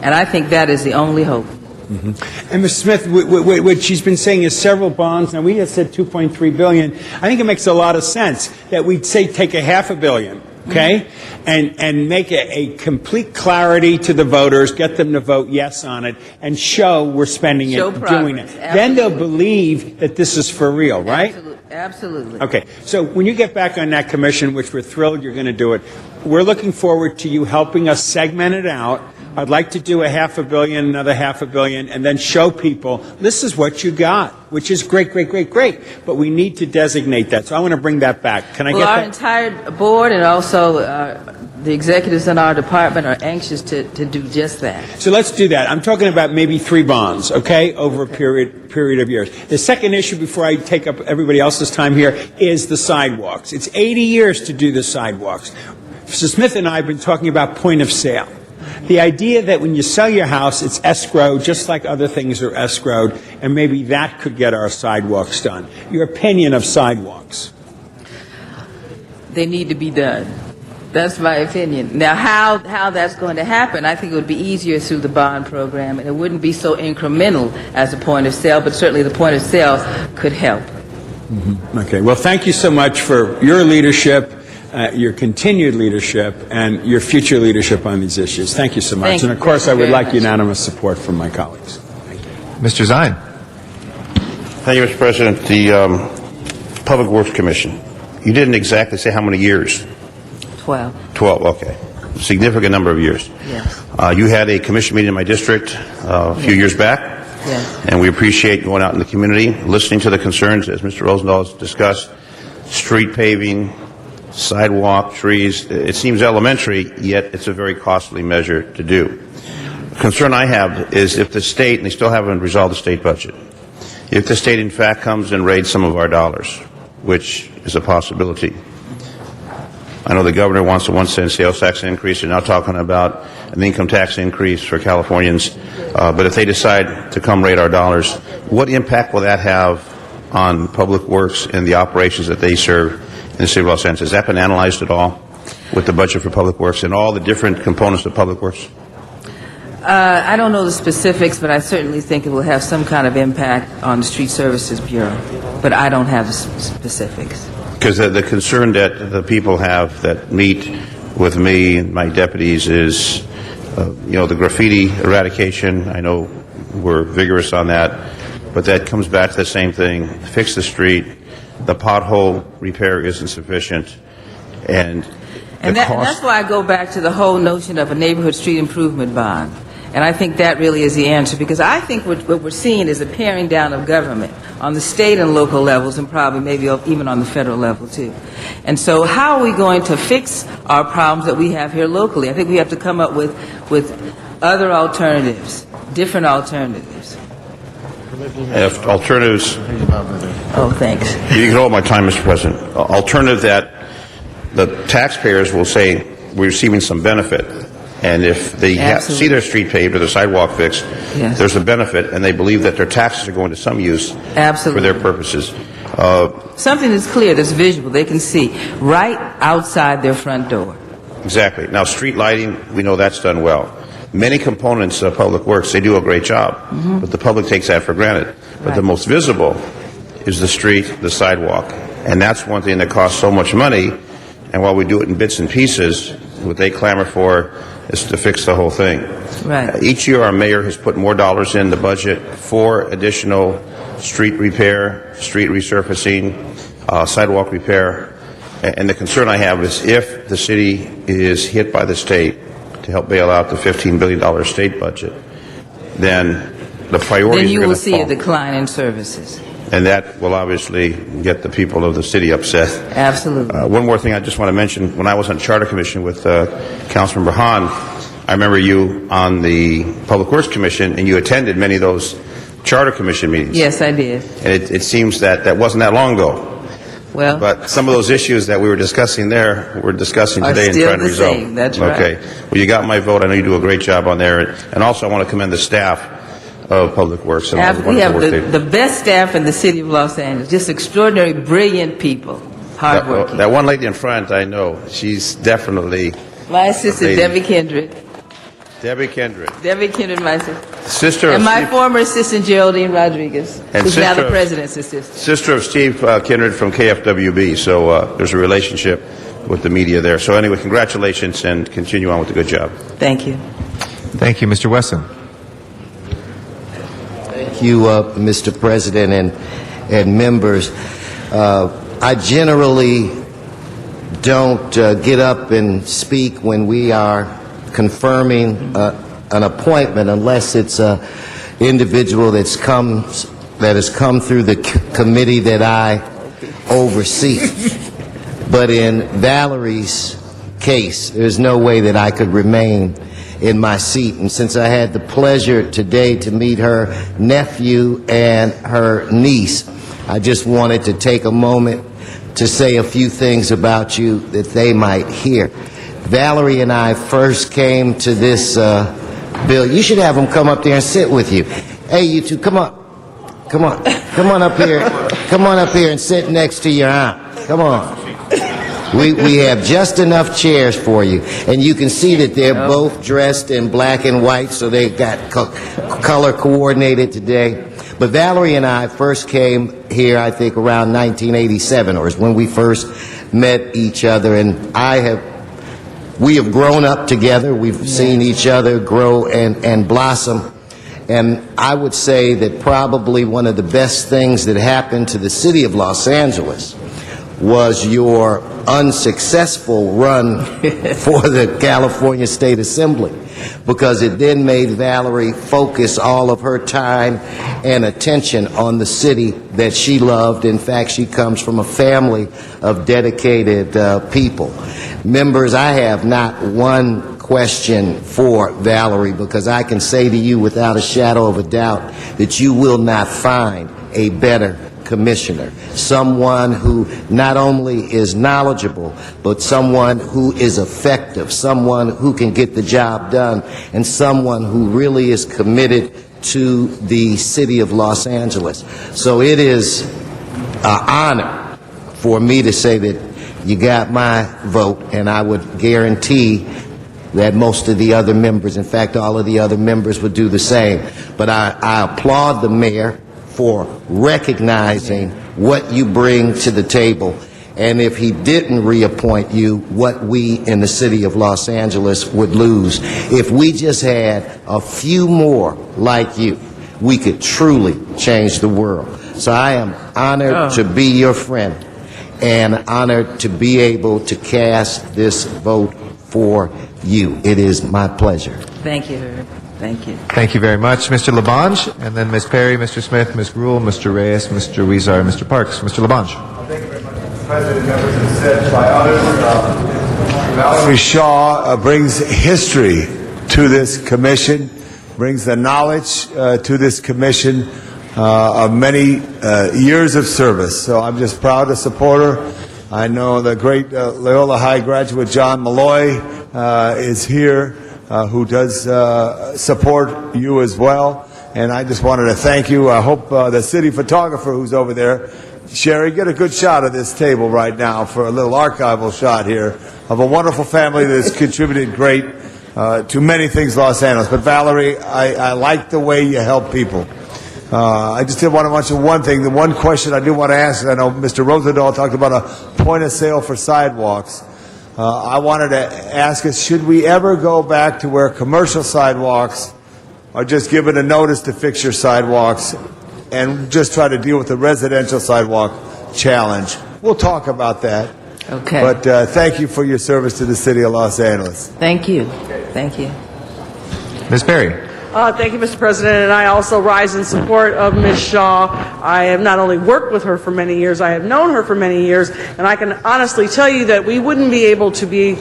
Speaker 22: And I think that is the only hope.
Speaker 21: Mm-hmm. And Ms. Smith, what she's been saying is several bonds. Now, we had said $2.3 billion. I think it makes a lot of sense that we'd say take a $500 million. Okay? And make a complete clarity to the voters, get them to vote yes on it, and show we're spending it, doing it. Then they'll believe that this is for real, right?
Speaker 22: Absolutely.
Speaker 21: Okay. So when you get back on that commission, which we're thrilled you're going to do it, we're looking forward to you helping us segment it out. I'd like to do a $500 million, another $500 million, and then show people this is what you got, which is great, great, great, great. But we need to designate that. So I want to bring that back. Can I get that?
Speaker 22: Our entire board and also the executives in our department are anxious to do just that.
Speaker 21: So let's do that. I'm talking about maybe 3 bonds, okay, over a period of years. The second issue, before I take up everybody else's time here, is the sidewalks. It's 80 years to do the sidewalks. Mr. Smith and I have been talking about point of sale. The idea that when you sell your house, it's escrowed just like other things are escrowed, and maybe that could get our sidewalks done. Your opinion of sidewalks?
Speaker 22: They need to be done. That's my opinion. Now, how that's going to happen, I think it would be easier through the bond program, and it wouldn't be so incremental as a point of sale, but certainly the point of sale could help.
Speaker 21: Mm-hmm. Okay. Well, thank you so much for your leadership, your continued leadership, and your future leadership on these issues. Thank you so much.
Speaker 22: Thank
Speaker 21: and, of course, I would
Speaker 22: very
Speaker 21: like
Speaker 22: much.
Speaker 21: unanimous support from my colleagues. Thank you.
Speaker 8: Mr. Zine.
Speaker 1: Thank you, Mr. President. The Public Works Commission, you didn't exactly say how many years.
Speaker 22: 12.
Speaker 1: 12, okay. Significant number of years.
Speaker 22: Yes.
Speaker 1: You had a commission meeting in my district a few years back,
Speaker 22: Yes.
Speaker 1: and we appreciate going out in the community, listening to the concerns, as Mr. Rosendahl has discussed, street paving, sidewalk, trees. It seems elementary, yet it's a very costly measure to do. The concern I have is if the state, and they still haven't resolved the state budget, if the state in fact comes and raids some of our dollars, which is a possibility. I know the governor wants a 1-cent sales tax increase. They're now talking about an income tax increase for Californians. But if they decide to come raid our dollars, what impact will that have on public works and the operations that they serve in the city of Los Angeles? Has that been analyzed at all with the budget for public works and all the different components of public works?
Speaker 22: I don't know the specifics, but I certainly think it will have some kind of impact on the Street Services Bureau. But I don't have the specifics.
Speaker 1: Because the concern that the people have that meet with me and my deputies is, the graffiti eradication. I know we're vigorous on that, but that comes back to the same thing. Fix the street. The pothole repair isn't sufficient. And
Speaker 22: that's why I go back to the whole notion of a neighborhood street improvement bond. And I think that really is the answer, because I think what we're seeing is a paring down of government on the state and local levels, and probably maybe even on the federal level too. And so how are we going to fix our problems that we have here locally? I think we have to come up with other alternatives, different alternatives.
Speaker 1: if alternatives.
Speaker 22: Oh, thanks.
Speaker 1: You can hold my time, Mr. President. Alternative that the taxpayers will say we're receiving some benefit. And if they see their street paved or their sidewalk fixed, there's a benefit, and they believe that their taxes are going to some use for their purposes.
Speaker 22: Something that's clear, that's visual, they can see right outside their front door.
Speaker 1: Exactly. Now, street lighting, we know that's done well. Many components of public works, they do a great job, but the public takes that for granted. But the most visible is the street, the sidewalk. And that's one thing that costs so much money, and while we do it in bits and pieces, what they clamor for is to fix the whole thing.
Speaker 22: Right.
Speaker 1: Each year, our mayor has put more dollars in the budget for additional street repair, street resurfacing, sidewalk repair. And the concern I have is if the city is hit by the state to help bail out the $15 billion state budget, then the priorities
Speaker 22: Then you
Speaker 1: are going
Speaker 22: will
Speaker 1: to
Speaker 22: see
Speaker 1: fall.
Speaker 22: a decline in services.
Speaker 1: And that will obviously get the people of the city upset.
Speaker 22: Absolutely.
Speaker 1: One more thing I just want to mention. When I was on Charter Commission with Councilmember Hahn, I remember you on the Public Works Commission, and you attended many of those Charter Commission meetings.
Speaker 22: Yes, I did.
Speaker 1: And it seems that wasn't that long ago.
Speaker 22: Well,
Speaker 1: But some of those issues that we were discussing there, we're discussing
Speaker 22: Are
Speaker 1: today and
Speaker 22: still
Speaker 1: trying to
Speaker 22: the
Speaker 1: resolve.
Speaker 22: same. That's right.
Speaker 1: Okay. Well, you got my vote. I know you do a great job on there. And also, I want to commend the staff of Public Works. And all the
Speaker 22: we have
Speaker 1: wonderful work they do.
Speaker 22: the best staff in the city of Los Angeles. Just extraordinary, brilliant people. Hardworking.
Speaker 1: That one lady in front, I know. She's definitely
Speaker 22: My sister,
Speaker 1: lady.
Speaker 22: Debbie Kendrick.
Speaker 1: Debbie Kendrick.
Speaker 22: Debbie Kendrick, my sister.
Speaker 1: Sister
Speaker 22: And
Speaker 1: of
Speaker 22: my
Speaker 1: Steve,
Speaker 22: former assistant, Geraldine Rodriguez,
Speaker 1: And
Speaker 22: who's now
Speaker 1: sister
Speaker 22: the
Speaker 1: of-
Speaker 22: president's assistant.
Speaker 1: sister of Steve Kindred from KFWB. So there's a relationship with the media there. So anyway, congratulations and continue on with the good job.
Speaker 22: Thank you.
Speaker 8: Thank you, Mr. Wesson.
Speaker 2: Thank you, Mr. President and members. I generally don't get up and speak when we are confirming an appointment unless it's an individual that has come through the committee that I oversee. But in Valerie's case, there's no way that I could remain in my seat. And since I had the pleasure today to meet her nephew and her niece, I just wanted to take a moment to say a few things about you that they might hear. Valerie and I first came to this bill. You should have them come up there and sit with you. Hey, you two, come on. Come on. Come on up here. Come on up here and sit next to your aunt. Come on. We have just enough chairs for you. And you can see that they're both dressed in black and white, so they got color coordinated today. But Valerie and I first came here, I think, around 1987, or is when we first met each other. And we have grown up together. We've seen each other grow and blossom. And I would say that probably one of the best things that happened to the city of Los Angeles was your unsuccessful run for the California State Assembly, because it then made Valerie focus all of her time and attention on the city that she loved. In fact, she comes from a family of dedicated people. Members, I have not one question for Valerie, because I can say to you without a shadow of a doubt that you will not find a better commissioner, someone who not only is knowledgeable, but someone who is effective, someone who can get the job done, and someone who really is committed to the city of Los Angeles. So it is an honor for me to say that you got my vote, and I would guarantee that most of the other members, in fact, all of the other members would do the same. But I applaud the mayor for recognizing what you bring to the table. And if he didn't reappoint you, what we in the city of Los Angeles would lose. If we just had a few more like you, we could truly change the world. So I am honored to be your friend and honored to be able to cast this vote for you. It is my pleasure.
Speaker 22: Thank you, Herb. Thank you.
Speaker 8: Thank you very much, Mr. Labange, and then Ms. Perry, Mr. Smith, Ms. Gruhl, Mr. Reyes, Mr. Weezer, and Mr. Parks. Mr. Labange.
Speaker 4: Thank you very much, Mr. President. Members have said by others, Valerie Shaw brings history to this commission, brings the knowledge to this commission of many years of service. So I'm just proud to support her. I know the great Loyola High graduate John Malloy is here, who does support you as well. And I just wanted to thank you. I hope the city photographer who's over there, Sherry, get a good shot of this table right now for a little archival shot here of a wonderful family that's contributed great to many things Los Angeles. But Valerie, I like the way you help people. I just did want to mention one thing. The one question I do want to ask, I know Mr. Rosendahl talked about a point of sale for sidewalks. I wanted to ask us, should we ever go back to where commercial sidewalks are just given a notice to fix your sidewalks and just try to deal with the residential sidewalk challenge? We'll talk about that.
Speaker 22: Okay.
Speaker 4: But thank you for your service to the city of Los Angeles.
Speaker 22: Thank you. Thank you.
Speaker 8: Ms. Perry.
Speaker 3: Thank you, Mr. President, and I also rise in support of Ms. Shaw. I have not only worked with her for many years, I have known her for many years, and I can honestly tell you that we wouldn't be able to be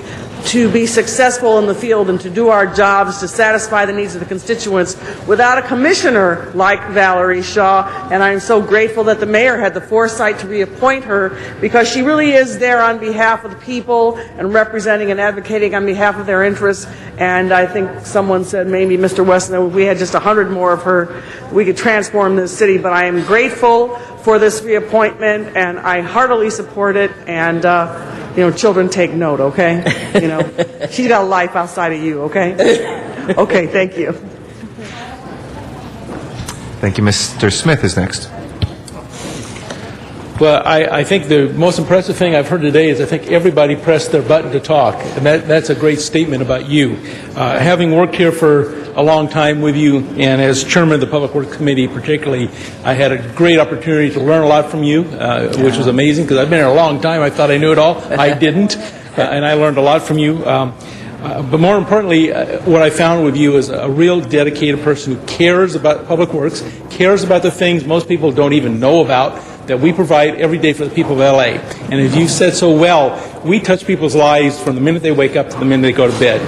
Speaker 3: successful in the field and to do our jobs to satisfy the needs of the constituents without a commissioner like Valerie Shaw. And I'm so grateful that the mayor had the foresight to reappoint her, because she really is there on behalf of the people and representing and advocating on behalf of their interests. And I think someone said, maybe Mr. Weston, that if we had just 100 more of her, we could transform this city. But I am grateful for this reappointment, and I heartily support it. And children take note, okay? She's got a life outside of you, okay? Okay, thank you.
Speaker 8: Thank you. Mr. Smith is next.
Speaker 9: Well, I think the most impressive thing I've heard today is I think everybody pressed their button to talk, and that's a great statement about you. Having worked here for a long time with you, and as chairman of the Public Works Committee particularly, I had a great opportunity to learn a lot from you, which was amazing, because I've been here a long time. I thought I knew it all. I didn't, and I learned a lot from you. But more importantly, what I found with you is a real dedicated person who cares about public works, cares about the things most people don't even know about, that we provide every day for the people of L.A. And as you said so well, we touch people's lives from the minute they wake up to the minute they go to bed.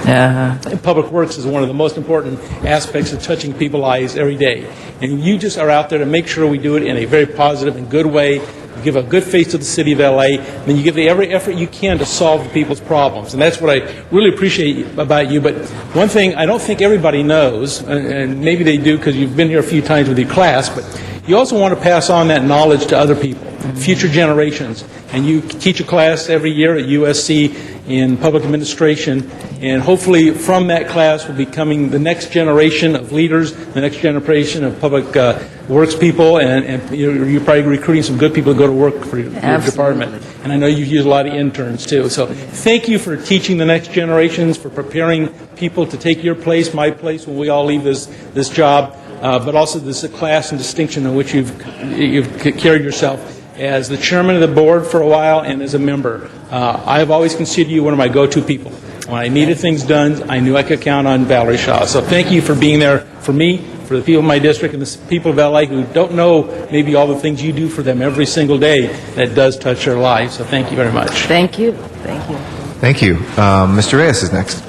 Speaker 9: And public works is one of the most important aspects of touching people's lives every day. And you just are out there to make sure we do it in a very positive and good way. You give a good face to the city of L.A., and then you give every effort you can to solve the people's problems. And that's what I really appreciate about you. But one thing I don't think everybody knows, and maybe they do because you've been here a few times with your class, but you also want to pass on that knowledge to other people, future generations. And you teach a class every year at USC in public administration, and hopefully from that class will be coming the next generation of leaders, the next generation of public works people, and you're probably recruiting some good people to go to work for your department. And I know you use a lot of interns too. So thank you for teaching the next generations, for preparing people to take your place, my place, when we all leave this job. But also this is a class and distinction in which you've carried yourself as the chairman of the board for a while and as a member. I've always considered you one of my go-to people. When I needed things done, I knew I could count on Valerie Shaw. So thank you for being there for me, for the people of my district, and the people of L.A. who don't know maybe all the things you do for them every single day that does touch their lives. So thank you very much.
Speaker 22: Thank you. Thank you.
Speaker 8: Thank you. Mr. Reyes is next.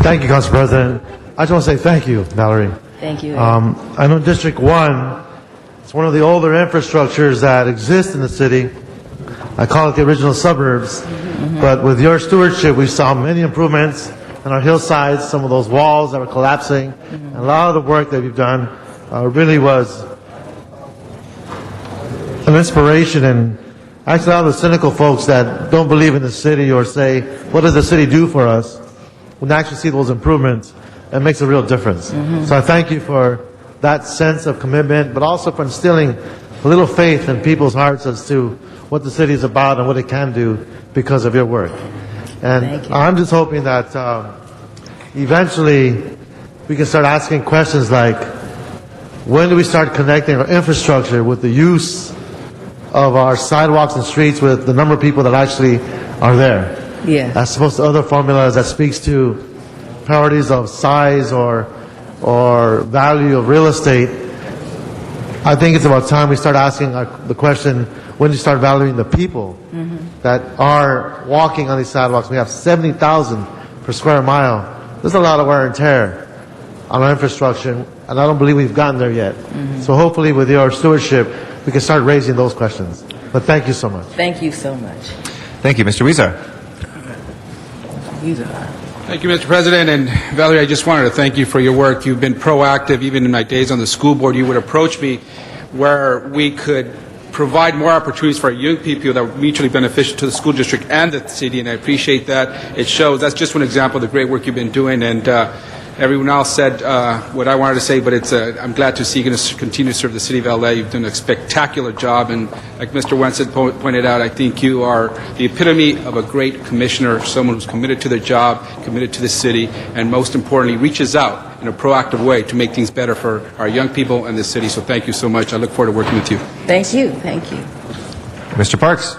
Speaker 7: Thank you, Council President. I just want to say thank you, Valerie.
Speaker 22: Thank you.
Speaker 7: I know District 1, it's one of the older infrastructures that exist in the city. I call it the original suburbs. But with your stewardship, we saw many improvements on our hillsides, some of those walls that were collapsing. And a lot of the work that you've done really was an inspiration. And actually, a lot of the cynical folks that don't believe in the city or say, what does the city do for us, when they actually see those improvements, it makes a real difference. So I thank you for that sense of commitment, but also for instilling a little faith in people's hearts as to what the city is about and what it can do because of your work. And I'm just hoping that eventually we can start asking questions like, when do we start connecting our infrastructure with the use of our sidewalks and streets with the number of people that actually are there? As opposed to other formulas that speaks to priorities of size or value of real estate. I think it's about time we start asking the question, when do you start valuing the people that are walking on these sidewalks? We have 70,000 per square mile. There's a lot of wear and tear on our infrastructure, and I don't believe we've gotten there yet. So hopefully with your stewardship, we can start raising those questions. But thank you so much.
Speaker 22: Thank you so much.
Speaker 8: Thank you. Mr. Huizar.
Speaker 23: Thank you, Mr. President. And Valerie, I just wanted to thank you for your work. You've been proactive. Even in my days on the school board, you would approach me where we could provide more opportunities for our young people that were mutually beneficial to the school district and the city, and I appreciate that. It shows. That's just one example of the great work you've been doing. And Everyone else said what I wanted to say, but I'm glad to see you going to continue to serve the city of LA. You've done a spectacular job, and like Mr. Wentz pointed out, I think you are the epitome of a great commissioner, someone who's committed to their job, committed to the city, and most importantly, reaches out in a proactive way to make things better for our young people and the city. So thank you so much. I look forward to working with you.
Speaker 22: Thank you. Thank you.
Speaker 8: Mr. Parks.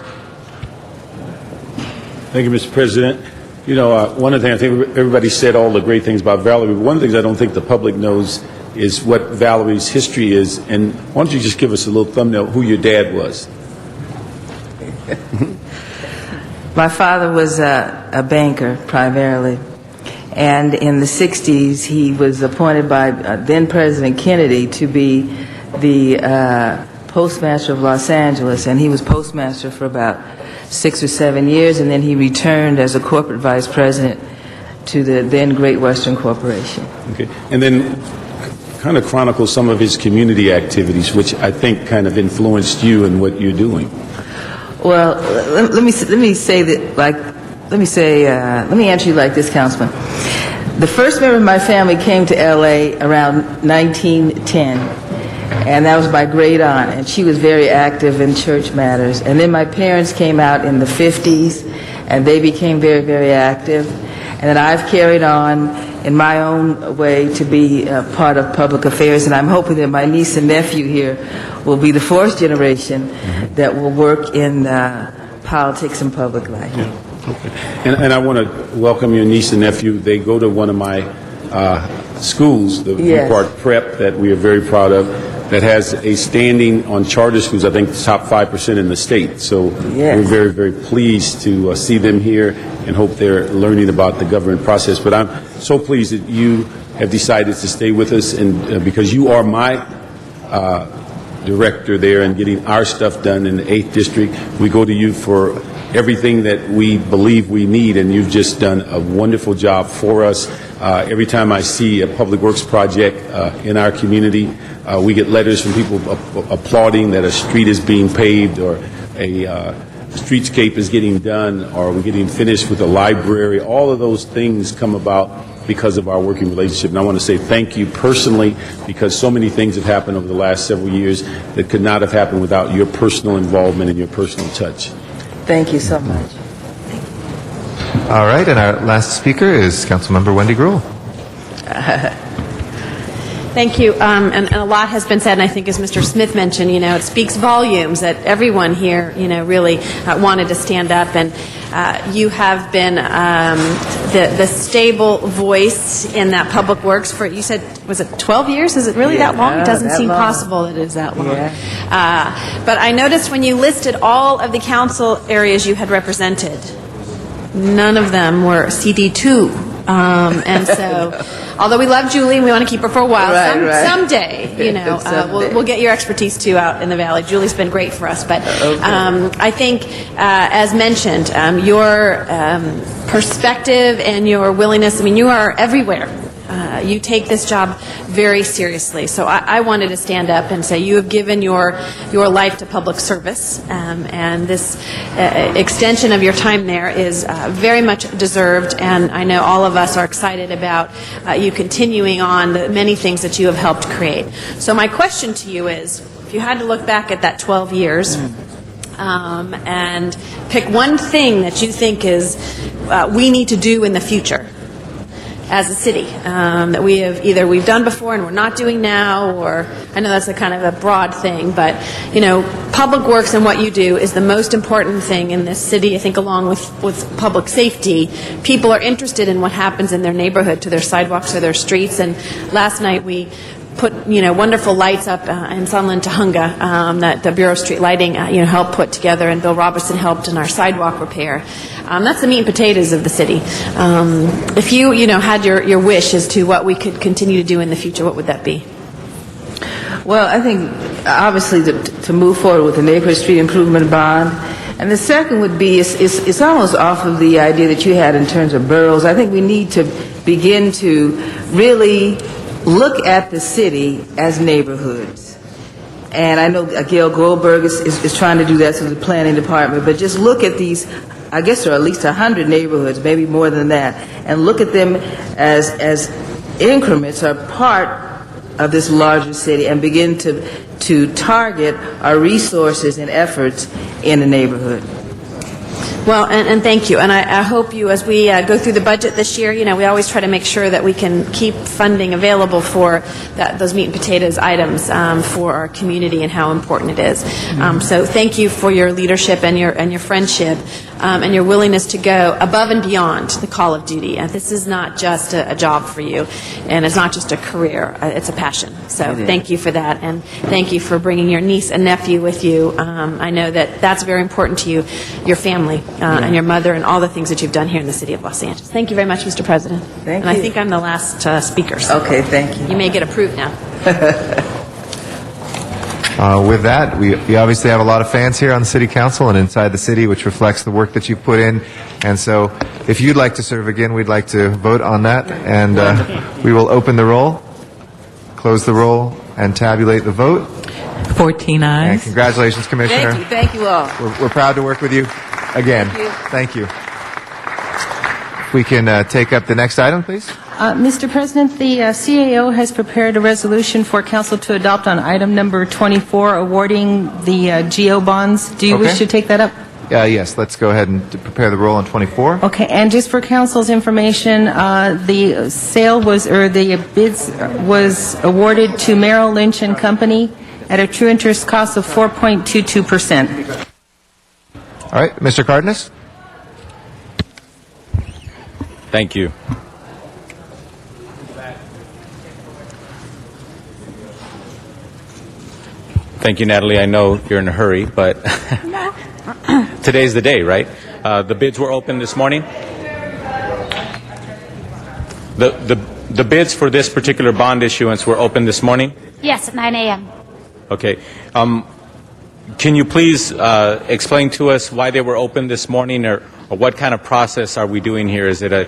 Speaker 10: Thank you, Mr. President. You know, one of the things, I think everybody said all the great things about Valerie, but one of the things I don't think the public knows is what Valerie's history is. And why don't you just give us a little thumbnail who your dad was?
Speaker 22: My father was a banker, primarily. And in the 60s, he was appointed by then President Kennedy to be the postmaster of Los Angeles. And he was postmaster for about 6 or 7 years, and then he returned as a corporate vice president to the then Great Western Corporation.
Speaker 10: Okay. And then kind of chronicle some of his community activities, which I think kind of influenced you in what you're doing.
Speaker 22: Well, let me say that, let me answer you like this, Councilman. The first member of my family came to L.A. around 1910. And that was my great aunt, and she was very active in church matters. And then my parents came out in the 50s, and they became very, very active. And then I've carried on in my own way to be part of public affairs, and I'm hoping that my niece and nephew here will be the fourth generation that will work in politics and public life.
Speaker 10: Yeah. Okay. And I want to welcome your niece and nephew. They go to one of my schools, the
Speaker 22: Yes.
Speaker 10: Park Prep, that we are very proud of, that has a standing on charter schools, I think the top 5% in the state. So
Speaker 22: Yes.
Speaker 10: we're very, very pleased to see them here and hope they're learning about the government process. But I'm so pleased that you have decided to stay with us, and because you are my director there and getting our stuff done in the 8th District. We go to you for everything that we believe we need, and you've just done a wonderful job for us. Every time I see a public works project in our community, we get letters from people applauding that a street is being paved, or a streetscape is getting done, or we're getting finished with a library. All of those things come about because of our working relationship. And I want to say thank you personally, because so many things have happened over the last several years that could not have happened without your personal involvement and your personal touch.
Speaker 22: Thank you so much.
Speaker 8: All right, and our last speaker is Councilmember Wendy Gruhl.
Speaker 11: Thank you. And a lot has been said, and I think as Mr. Smith mentioned, it speaks volumes that everyone here, really wanted to stand up. And you have been the stable voice in that public works for, you said, was it 12 years? Is it really that long? It doesn't seem possible it is that long. But I noticed when you listed all of the council areas you had represented, none of them were CD2. And so, although we love Julie and we want to keep her for a while, someday, someday. We'll get your expertise too out in the Valley. Julie's been great for us, but I think, as mentioned, your perspective and your willingness. I mean, you are everywhere. You take this job very seriously. So I wanted to stand up and say you have given your life to public service, and this extension of your time there is very much deserved, and I know all of us are excited about you continuing on the many things that you have helped create. So my question to you is, if you had to look back at that 12 years and pick one thing that you think is we need to do in the future as a city, that we've done before and we're not doing now, or I know that's a kind of a broad thing, but public works and what you do is the most important thing in this city. I think along with public safety, people are interested in what happens in their neighborhood, to their sidewalks or their streets. And last night we put wonderful lights up in Sunland Tahunga that the Bureau of Street Lighting helped put together, and Bill Robertson helped in our sidewalk repair. That's the meat and potatoes of the city. If you had your wish as to what we could continue to do in the future, what would that be?
Speaker 22: Well, I think obviously to move forward with the neighborhood street improvement bond. And the second would be, it's almost off of the idea that you had in terms of boroughs. I think we need to begin to really look at the city as neighborhoods. And I know Gail Goldberg is trying to do that through the planning department, but just look at these, I guess there are at least 100 neighborhoods, maybe more than that, and look at them as increments are part of this larger city and begin to target our resources and efforts in the neighborhood.
Speaker 11: Well, and thank you. And I hope you, as we go through the budget this year, we always try to make sure that we can keep funding available for those meat and potatoes items for our community and how important it is. So thank you for your leadership and your friendship and your willingness to go above and beyond the call of duty. This is not just a job for you, and it's not just a career. It's a passion. So thank you for that, and thank you for bringing your niece and nephew with you. I know that that's very important to you, your family. And your mother, and all the things that you've done here in the city of Los Angeles. Thank you very much, Mr. President.
Speaker 22: Thank
Speaker 11: you. I
Speaker 22: you.
Speaker 11: think I'm the last speaker. So
Speaker 22: Okay, thank you.
Speaker 11: You may get approved now.
Speaker 8: With that, we obviously have a lot of fans here on the City Council and inside the city, which reflects the work that you've put in. And so if you'd like to serve again, we'd like to vote on that. And we will open the roll, close the roll, and tabulate the vote.
Speaker 6: 14
Speaker 8: And
Speaker 6: ayes.
Speaker 8: congratulations, Commissioner.
Speaker 22: Thank you all.
Speaker 8: We're proud to work with you again.
Speaker 22: Thank you.
Speaker 8: If we can take up the next item, please.
Speaker 5: Mr. President, the CAO has prepared a resolution for council to adopt on item number 24, awarding the GO bonds. Do you wish to take that up?
Speaker 8: Yes, let's go ahead and prepare the roll on 24.
Speaker 5: Okay, and just for council's information, the sale the bids was awarded to Merrill Lynch and Company at a true interest cost of 4.22%.
Speaker 8: All right, Mr. Cardenas.
Speaker 12: Thank you. Thank you, Natalie. I know you're in a hurry, but today's the day, right? The bids were open this morning. The bids for this particular bond issuance were open this morning?
Speaker 13: Yes, at 9 a.m.
Speaker 12: Okay. Can you please explain to us why they were open this morning, or what kind of process are we doing here? Is it a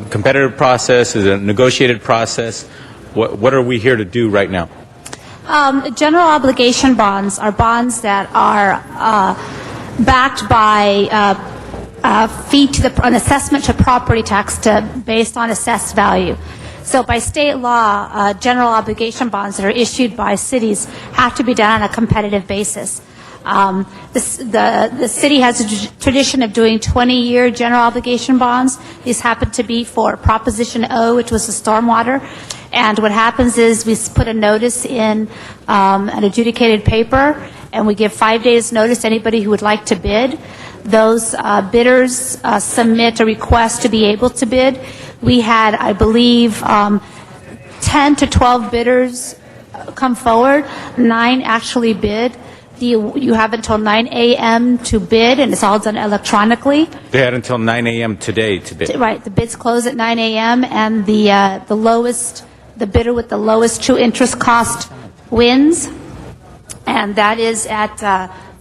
Speaker 12: competitive process? Is it a negotiated process? What are we here to do right now?
Speaker 13: General obligation bonds are bonds that are backed by an assessment to property tax based on assessed value. So by state law, general obligation bonds that are issued by cities have to be done on a competitive basis. The city has a tradition of doing 20-year general obligation bonds. These happen to be for Proposition O, which was the stormwater. And what happens is we put a notice in an adjudicated paper, and we give 5 days notice to anybody who would like to bid. Those bidders submit a request to be able to bid. We had, I believe, 10 to 12 bidders come forward. 9 actually bid. You have until 9 a.m. to bid, and it's all done electronically.
Speaker 12: They had until 9 a.m. today to bid.
Speaker 13: Right. The bids close at 9 a.m., and the bidder with the lowest true interest cost wins, and that is at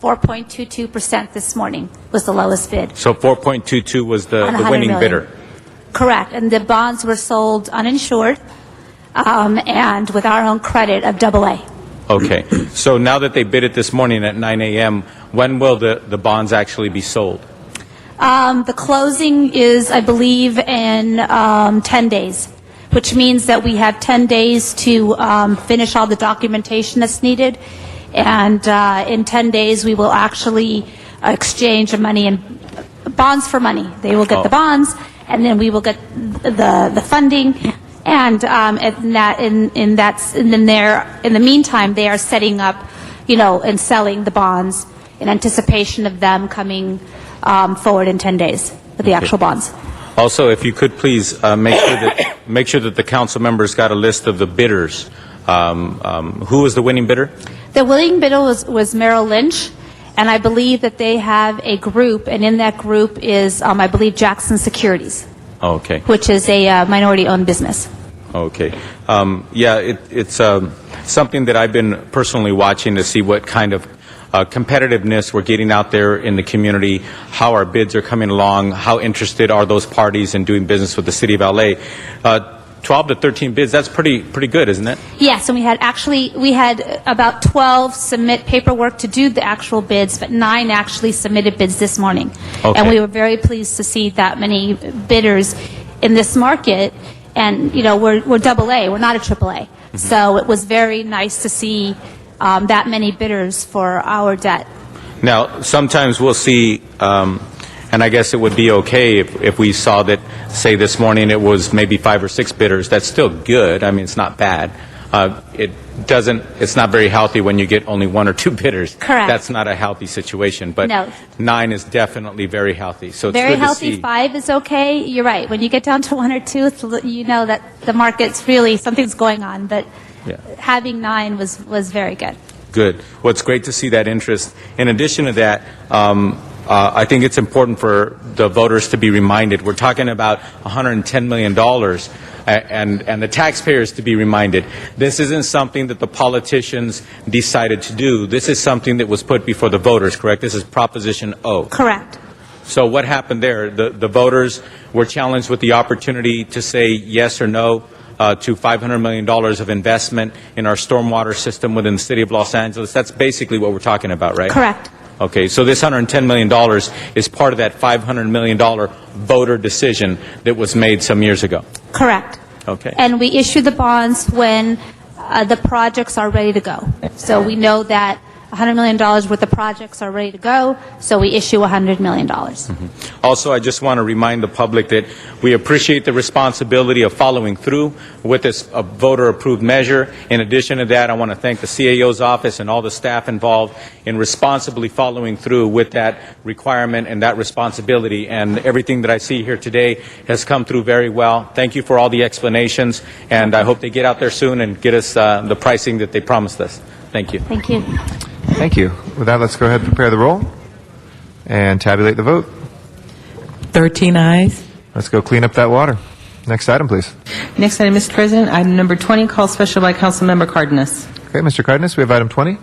Speaker 13: 4.22% this morning was the lowest bid.
Speaker 12: So 4.22 was the winning
Speaker 13: million.
Speaker 12: bidder.
Speaker 13: Correct. And the bonds were sold uninsured and with our own credit of AA.
Speaker 12: Okay. So now that they bid it this morning at 9 a.m., when will the bonds actually be sold?
Speaker 13: The closing is, I believe, in 10 days, which means that we have 10 days to finish all the documentation that's needed. And in 10 days, we will actually exchange the money and bonds for money. They will get the bonds, and then we will get the funding. And in the meantime, they are setting up, and selling the bonds in anticipation of them coming forward in 10 days with the actual bonds.
Speaker 12: Also, if you could please make sure that the council members got a list of the bidders. Who was the winning bidder?
Speaker 13: The winning bidder was Merrill Lynch, and I believe that they have a group, and in that group is, I believe, Jackson Securities,
Speaker 12: Okay.
Speaker 13: which is a minority-owned business.
Speaker 12: Okay. It's something that I've been personally watching to see what kind of competitiveness we're getting out there in the community, how our bids are coming along, how interested are those parties in doing business with the City of LA. 12 to 13 bids, that's pretty good, isn't it?
Speaker 13: Yes, and we had about 12 submit paperwork to do the actual bids, but 9 actually submitted bids this morning.
Speaker 12: Okay.
Speaker 13: And we were very pleased to see that many bidders in this market. And, you know, we're double A, we're not a triple A. So it was very nice to see that many bidders for our debt.
Speaker 12: Now, sometimes we'll see, and I guess it would be okay if we saw that, say this morning it was maybe 5 or 6 bidders. That's still good. I mean, it's not bad. It's not very healthy when you get only 1 or 2 bidders.
Speaker 13: Correct.
Speaker 12: That's not a healthy situation. But
Speaker 13: No.
Speaker 12: 9 is definitely very healthy. So it's
Speaker 13: Very
Speaker 12: good
Speaker 13: healthy,
Speaker 12: to see.
Speaker 13: 5 is okay. You're right. When you get down to 1 or 2, you know that the market's really, something's going on. But
Speaker 12: Yeah.
Speaker 13: having 9 was very good.
Speaker 12: Good. Well, it's great to see that interest. In addition to that, I think it's important for the voters to be reminded. We're talking about $110 million, and the taxpayers to be reminded. This isn't something that the politicians decided to do. This is something that was put before the voters, correct? This is Proposition O.
Speaker 13: Correct.
Speaker 12: So what happened there? The voters were challenged with the opportunity to say yes or no to $500 million of investment in our stormwater system within the city of Los Angeles. That's basically what we're talking about, right?
Speaker 13: Correct.
Speaker 12: Okay, so this $110 million is part of that $500 million voter decision that was made some years ago.
Speaker 13: Correct.
Speaker 12: Okay.
Speaker 13: And we issue the bonds when the projects are ready to go. So we know that $100 million worth of projects are ready to go, so we issue $100 million.
Speaker 12: Also, I just want to remind the public that we appreciate the responsibility of following through with this voter-approved measure. In addition to that, I want to thank the CAO's office and all the staff involved in responsibly following through with that requirement and that responsibility. And everything that I see here today has come through very well. Thank you for all the explanations, and I hope they get out there soon and get us the pricing that they promised us. Thank you.
Speaker 13: Thank you.
Speaker 8: Thank you. With that, let's go ahead and prepare the roll and tabulate the vote.
Speaker 6: 13 ayes.
Speaker 8: Let's go clean up that water. Next item, please.
Speaker 5: Next item, Mr. President, item number 20, called special by Councilmember Cardenas.
Speaker 8: Okay, Mr. Cardenas, we have item 20.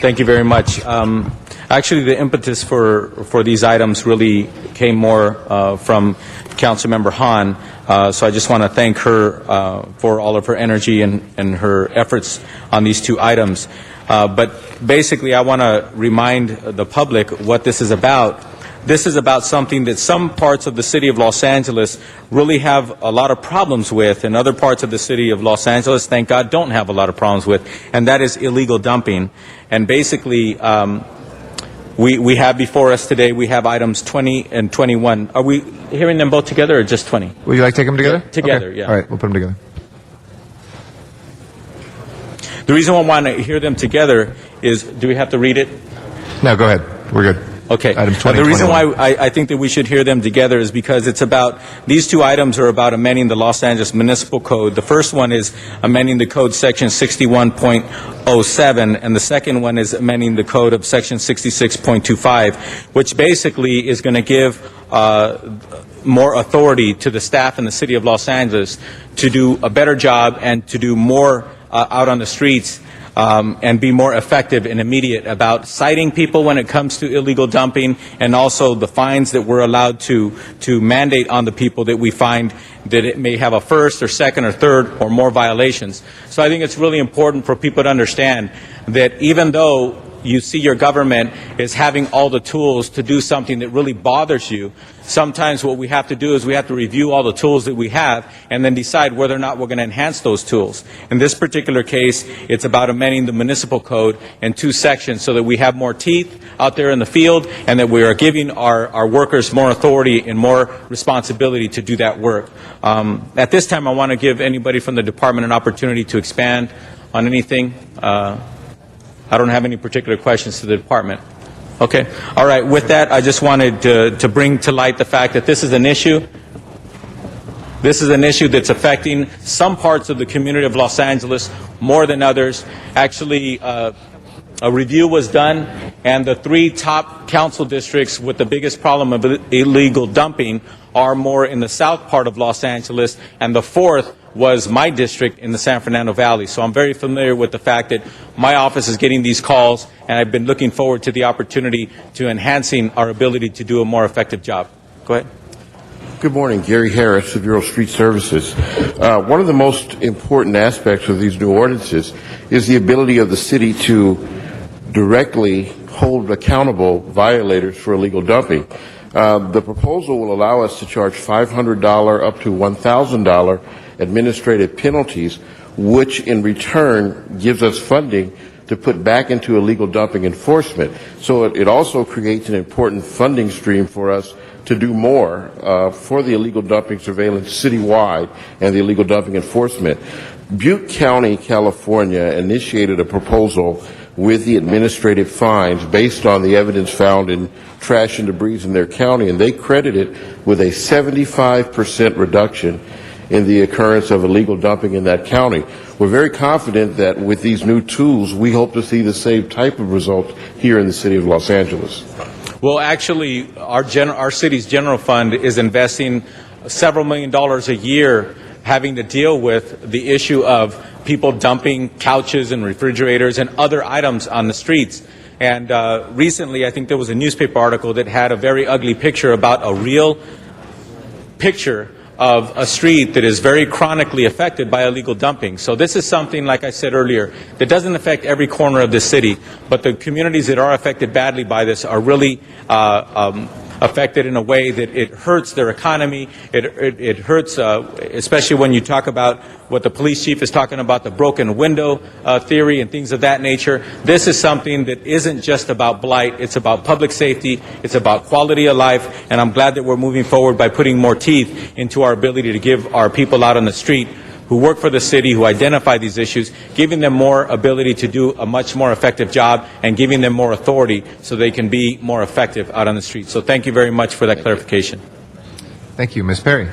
Speaker 12: Thank you very much. Actually, the impetus for these items really came more from Councilmember Hahn. So I just want to thank her for all of her energy and her efforts on these 2 items. But basically, I want to remind the public what this is about. This is about something that some parts of the city of Los Angeles really have a lot of problems with, and other parts of the city of Los Angeles, thank God, don't have a lot of problems with, and that is illegal dumping. And basically, we have before us today, we have items 20 and 21. Are we hearing them both together or just 20?
Speaker 8: Would you like to take them together?
Speaker 12: Yeah, together,
Speaker 8: Okay.
Speaker 12: yeah.
Speaker 8: All right, we'll put them together.
Speaker 12: The reason why I want to hear them together is, do we have to read it?
Speaker 8: No, go ahead. We're good.
Speaker 12: Okay.
Speaker 8: Item 20,
Speaker 12: The reason
Speaker 8: 21.
Speaker 12: why I think that we should hear them together is because it's about, these 2 items are about amending the Los Angeles Municipal Code. The first one is amending the code section 61.07, and the second one is amending the code of section 66.25, which basically is going to give more authority to the staff in the city of Los Angeles to do a better job and to do more out on the streets and be more effective and immediate about citing people when it comes to illegal dumping, and also the fines that we're allowed to mandate on the people that we find that it may have a first or second or third or more violations. So I think it's really important for people to understand that even though you see your government is having all the tools to do something that really bothers you, sometimes what we have to do is we have to review all the tools that we have and then decide whether or not we're going to enhance those tools. In this particular case, it's about amending the municipal code in 2 sections so that we have more teeth out there in the field and that we are giving our workers more authority and more responsibility to do that work. At this time, I want to give anybody from the department an opportunity to expand on anything. I don't have any particular questions to the department. Okay. All right. With that, I just wanted to bring to light the fact that this is an issue. This is an issue that's affecting some parts of the community of Los Angeles more than others. Actually, a review was done, and the 3 top council districts with the biggest problem of illegal dumping are more in the south part of Los Angeles, and the 4th was my district in the San Fernando Valley. So I'm very familiar with the fact that my office is getting these calls, and I've been looking forward to the opportunity to enhancing our ability to do a more effective job. Go ahead.
Speaker 14: Good morning, Gary Harris of Bureau of Street Services. One of the most important aspects of these new ordinances is the ability of the city to directly hold accountable violators for illegal dumping. The proposal will allow us to charge $500 up to $1,000 administrative penalties, which in return gives us funding to put back into illegal dumping enforcement. So it also creates an important funding stream for us to do more for the illegal dumping surveillance citywide and the illegal dumping enforcement. Butte County, California, initiated a proposal with the administrative fines based on the evidence found in trash and debris in their county, and they credit it with a 75% reduction in the occurrence of illegal dumping in that county. We're very confident that with these new tools, we hope to see the same type of result here in the city of Los Angeles.
Speaker 12: Well, actually, our city's general fund is investing several $1 million a year having to deal with the issue of people dumping couches and refrigerators and other items on the streets. And recently, I think there was a newspaper article that had a very ugly picture about a real picture of a street that is very chronically affected by illegal dumping. So this is something, like I said earlier, that doesn't affect every corner of the city, but the communities that are affected badly by this are really affected in a way that it hurts their economy. It hurts, especially when you talk about what the police chief is talking about, the broken window theory and things of that nature. This is something that isn't just about blight. It's about public safety. It's about quality of life. And I'm glad that we're moving forward by putting more teeth into our ability to give our people out on the street who work for the city, who identify these issues, giving them more ability to do a much more effective job and giving them more authority so they can be more effective out on the street. So thank you very much for that clarification.
Speaker 8: Thank you. Ms. Perry.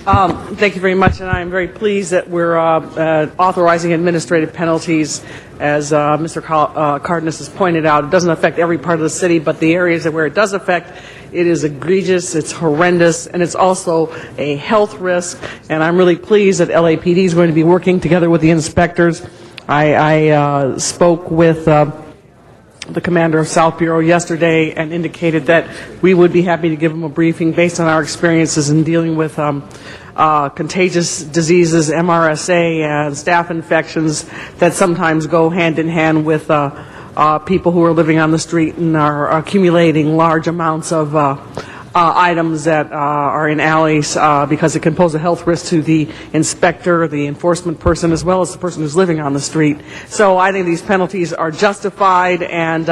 Speaker 3: Thank you very much, and I am very pleased that we're authorizing administrative penalties. As Mr. Cardenas has pointed out, it doesn't affect every part of the city, but the areas where it does affect, it is egregious, it's horrendous, and it's also a health risk. And I'm really pleased that LAPD is going to be working together with the inspectors. I spoke with the commander of South Bureau yesterday and indicated that we would be happy to give him a briefing based on our experiences in dealing with contagious diseases, MRSA, and staph infections that sometimes go hand in hand with people who are living on the street and are accumulating large amounts of items that are in alleys because it can pose a health risk to the inspector, the enforcement person, as well as the person who's living on the street. So I think these penalties are justified and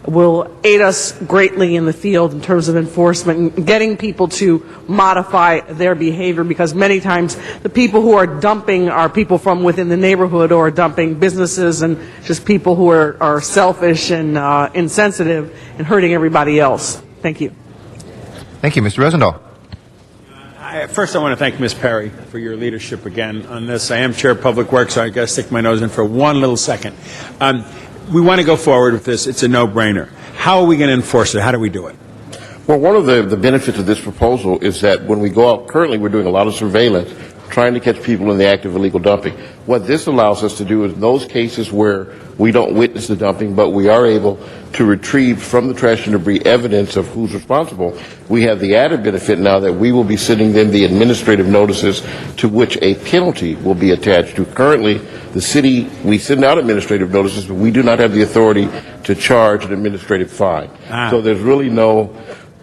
Speaker 3: will aid us greatly in the field in terms of enforcement and getting people to modify their behavior, because many times the people who are dumping are people from within the neighborhood or are dumping businesses and just people who are selfish and insensitive and hurting everybody else. Thank you.
Speaker 8: Thank you. Mr. Rosendahl.
Speaker 21: First, I want to thank Ms. Perry for your leadership again on this. I am Chair of Public Works, so I got to stick my nose in for one little second. We want to go forward with this. It's a no-brainer. How are we going to enforce it? How do we do it?
Speaker 14: Well, one of the benefits of this proposal is that when we go out, currently we're doing a lot of surveillance, trying to catch people in the act of illegal dumping. What this allows us to do is in those cases where we don't witness the dumping, but we are able to retrieve from the trash and debris evidence of who's responsible, we have the added benefit now that we will be sending them the administrative notices to which a penalty will be attached to. Currently, the city, we send out administrative notices, but we do not have the authority to charge an administrative fine. So there's really no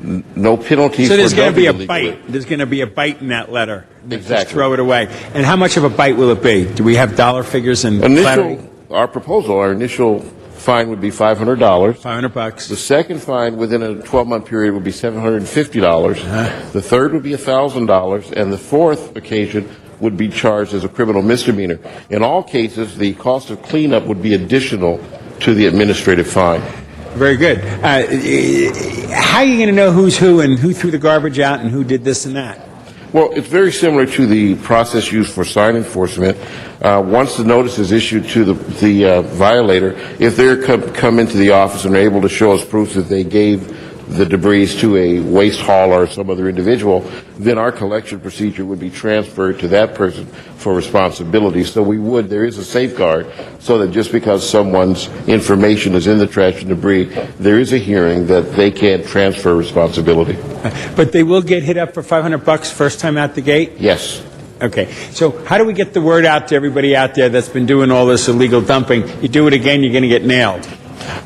Speaker 14: penalty.
Speaker 21: So there's going to be a
Speaker 14: illegally.
Speaker 21: bite. There's going to be a bite in that letter.
Speaker 14: Exactly.
Speaker 21: Just throw it away. And how much of a bite will it be? Do we have dollar figures and clarity?
Speaker 14: Our initial fine would be $500.
Speaker 21: $500.
Speaker 14: The second fine within a 12-month period would be $750. The third would be $1,000, and the fourth occasion would be charged as a criminal misdemeanor. In all cases, the cost of cleanup would be additional to the administrative fine.
Speaker 21: Very good. How are you going to know who's who and who threw the garbage out and who did this and that?
Speaker 14: Well, it's very similar to the process used for sign enforcement. Once the notice is issued to the violator, if they come into the office and are able to show us proof that they gave the debris to a waste hauler or some other individual, then our collection procedure would be transferred to that person for responsibility. So there is a safeguard so that just because someone's information is in the trash and debris, there is a hearing that they can't transfer responsibility.
Speaker 21: But they will get hit up for $500 first time out the gate?
Speaker 14: Yes.
Speaker 21: Okay. So how do we get the word out to everybody out there that's been doing all this illegal dumping? You do it again, you're going to get nailed.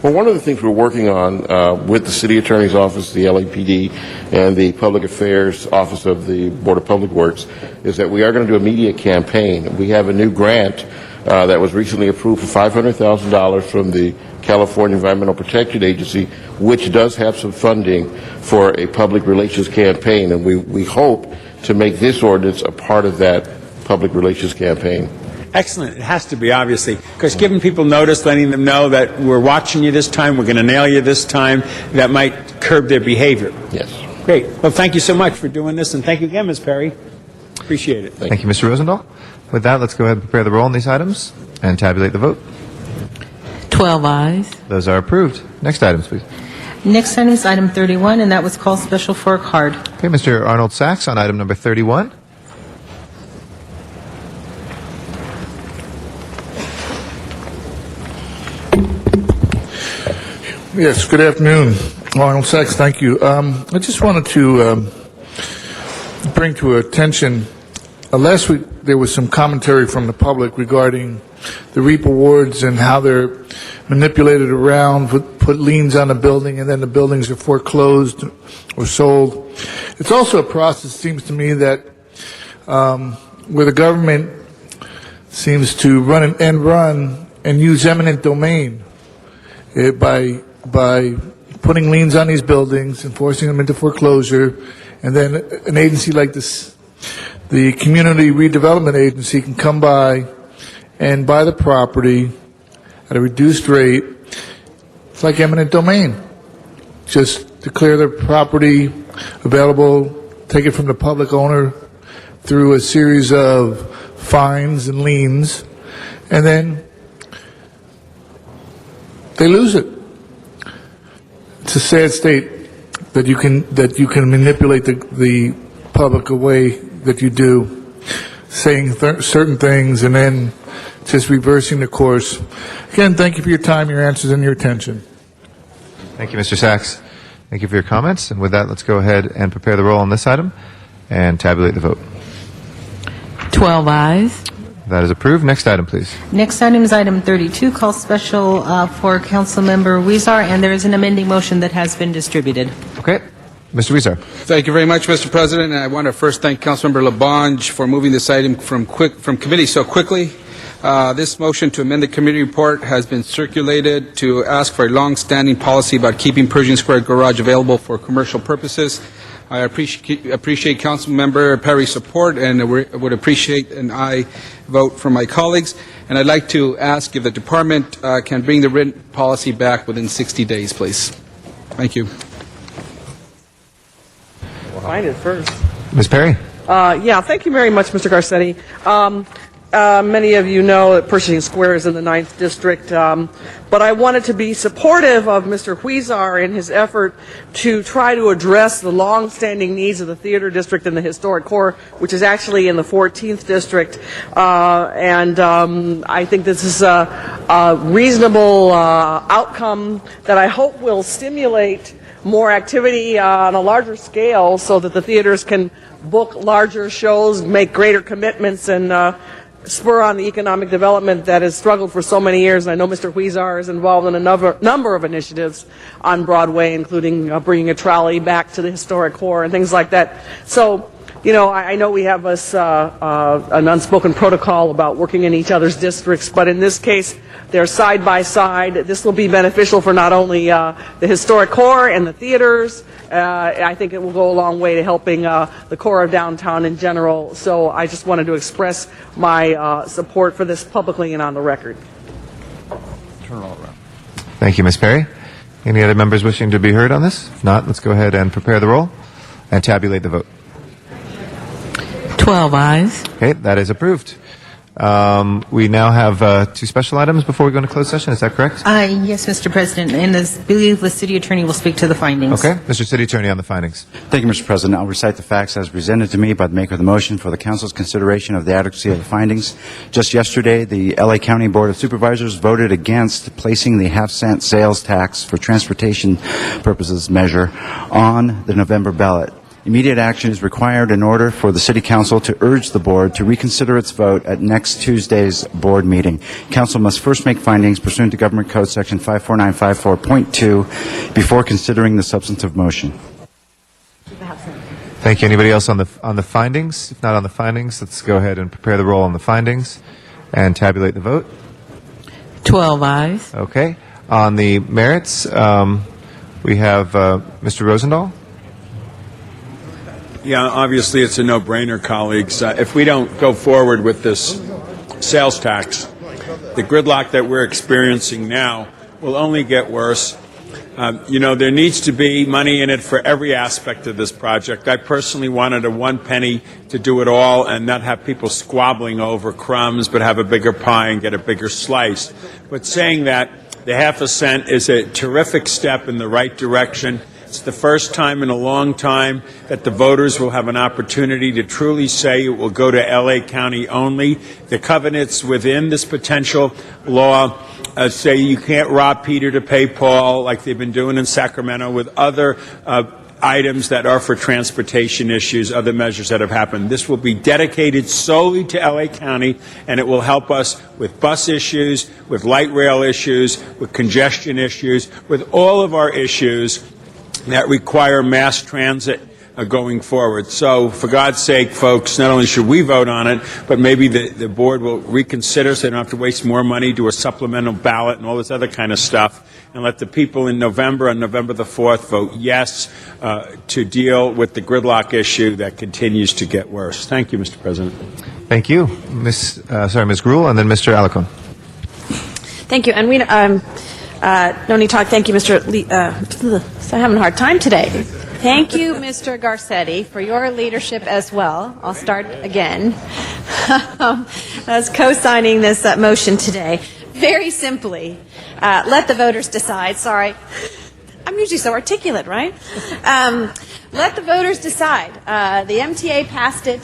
Speaker 14: Well, one of the things we're working on with the City Attorney's Office, the LAPD, and the Public Affairs Office of the Board of Public Works is that we are going to do a media campaign. We have a new grant that was recently approved for $500,000 from the California Environmental Protection Agency, which does have some funding for a public relations campaign, and we hope to make this ordinance a part of that public relations campaign.
Speaker 21: Excellent. It has to be, obviously, because giving people notice, letting them know that we're watching you this time, we're going to nail you this time, that might curb their behavior.
Speaker 14: Yes.
Speaker 21: Great. Well, thank you so much for doing this, and thank you again, Ms. Perry. Appreciate it.
Speaker 8: Thank you, Mr. Rosendahl. With that, let's go ahead and prepare the roll on these items and tabulate the vote.
Speaker 6: 12 ayes.
Speaker 8: Those are approved. Next items, please.
Speaker 5: Next item is item 31, and that was called special for a card.
Speaker 8: Okay, Mr. Arnold Sachs on item number 31.
Speaker 15: Yes, good afternoon. Arnold Sachs, thank you. I just wanted to bring to attention, last week there was some commentary from the public regarding the REAP awards and how they're manipulated around, put liens on a building, and then the buildings are foreclosed or sold. It's also a process, it seems to me, that where the government seems to run an end run and use eminent domain by putting liens on these buildings and forcing them into foreclosure, and then an agency like this, the Community Redevelopment Agency, can come by and buy the property at a reduced rate. It's like eminent domain. Just declare the property available, take it from the public owner through a series of fines and liens, and then they lose it. It's a sad state that you can manipulate the public away that you do, saying certain things and then just reversing the course. Again, thank you for your time, your answers, and your attention.
Speaker 8: Thank you, Mr. Sachs. Thank you for your comments. And with that, let's go ahead and prepare the roll on this item and tabulate the vote.
Speaker 6: 12 ayes.
Speaker 8: That is approved. Next item, please.
Speaker 5: Next item is item 32, called special for Councilmember Huizar, and there is an amending motion that has been distributed.
Speaker 8: Okay. Mr. Huizar.
Speaker 23: Thank you very much, Mr. President. And I want to first thank Councilmember Labange for moving this item from committee so quickly. This motion to amend the committee report has been circulated to ask for a long-standing policy about keeping Pershing Square Garage available for commercial purposes. I appreciate Councilmember Perry's support, and I would appreciate an aye vote from my colleagues. And I'd like to ask if the department can bring the written policy back within 60 days, please. Thank you.
Speaker 3: Find it first.
Speaker 8: Ms. Perry.
Speaker 3: Yeah, thank you very much, Mr. Garcetti. Many of you know that Pershing Square is in the 9th District, but I wanted to be supportive of Mr. Huizar in his effort to try to address the long-standing needs of the Theater District and the Historic Core, which is actually in the 14th District. I think this is a reasonable outcome that I hope will stimulate more activity on a larger scale so that the theaters can book larger shows, make greater commitments, and spur on the economic development that has struggled for so many years. And I know Mr. Huizar is involved in a number of initiatives on Broadway, including bringing a trolley back to the Historic Core and things like that. So, you know, I know we have an unspoken protocol about working in each other's districts, but in this case, they're side by side. This will be beneficial for not only the Historic Core and the theaters. I think it will go a long way to helping the core of downtown in general. So I just wanted to express my support for this publicly and on the record.
Speaker 8: Turn it all around. Thank you, Ms. Perry. Any other members wishing to be heard on this? If not, let's go ahead and prepare the roll and tabulate the vote.
Speaker 6: 12 ayes.
Speaker 8: Okay, that is approved. We now have two special items before we go into closed session. Is that correct?
Speaker 5: Yes, Mr. President, and I believe the city attorney will speak to the findings.
Speaker 8: Okay. Mr. City Attorney on the findings.
Speaker 19: Thank you, Mr. President. I'll recite the facts as presented to me by the maker of the motion for the council's consideration of the adequacy of the findings. Just yesterday, the L.A. County Board of Supervisors voted against placing the half-cent sales tax for transportation purposes measure on the November ballot. Immediate action is required in order for the City Council to urge the Board to reconsider its vote at next Tuesday's Board meeting. Council must first make findings pursuant to Government Code Section 54954.2 before considering the substantive motion.
Speaker 8: Thank you. Anybody else on the findings? If not on the findings, let's go ahead and prepare the roll on the findings and tabulate the vote.
Speaker 22: 12 ayes.
Speaker 8: Okay. On the merits, we have Mr. Rosendahl.
Speaker 21: Yeah, obviously it's a no-brainer, colleagues. If we don't go forward with this sales tax, the gridlock that we're experiencing now will only get worse. There needs to be money in it for every aspect of this project. I personally wanted a 1 penny to do it all and not have people squabbling over crumbs, but have a bigger pie and get a bigger slice. But saying that, the half a cent is a terrific step in the right direction. It's the first time in a long time that the voters will have an opportunity to truly say it will go to L.A. County only. The covenants within this potential law say you can't rob Peter to pay Paul, like they've been doing in Sacramento with other items that are for transportation issues, other measures that have happened. This will be dedicated solely to L.A. County, and it will help us with bus issues, with light rail issues, with congestion issues, with all of our issues that require mass transit going forward. So, for God's sake, folks, not only should we vote on it, but maybe the board will reconsider so they don't have to waste more money, do a supplemental ballot and all this other kind of stuff, and let the people in November, on November the 4th, vote yes to deal with the gridlock issue that continues to get worse. Thank you, Mr. President.
Speaker 8: Thank you. Ms. Gruhl, and then Mr. Alarcon.
Speaker 11: Thank you. And we no need to talk. Thank you, Mr. I'm having a hard time today. Thank you, Mr. Garcetti, for your leadership as well. I'll start again. As co-signing this motion today. Very simply, let the voters decide. Sorry. I'm usually so articulate, right? Let the voters decide. The MTA passed it,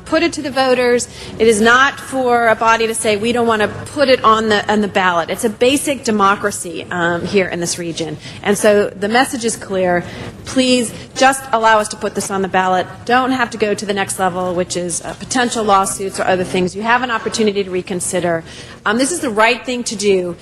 Speaker 11: put it to the voters. It is not for a body to say we don't want to put it on the ballot. It's a basic democracy here in this region. And so the message is clear. Please just allow us to put this on the ballot. Don't have to go to the next level, which is potential lawsuits or other things. You have an opportunity to reconsider. This is the right thing to do.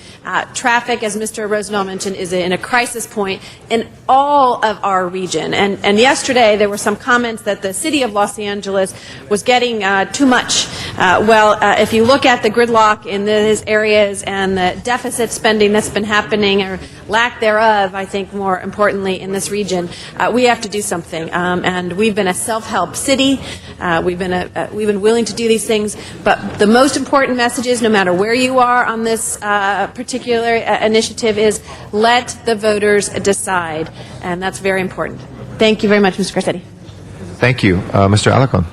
Speaker 11: Traffic, as Mr. Rosendahl mentioned, is in a crisis point in all of our region. And yesterday there were some comments that the city of Los Angeles was getting too much. If you look at the gridlock in these areas and the deficit spending that's been happening, or lack thereof, I think more importantly, in this region, we have to do something. And we've been a self-help city. We've been willing to do these things. But the most important message is, no matter where you are on this particular initiative, is let the voters decide. And that's very important. Thank you very much, Mr. Garcetti.
Speaker 8: Thank you. Mr. Alarcon.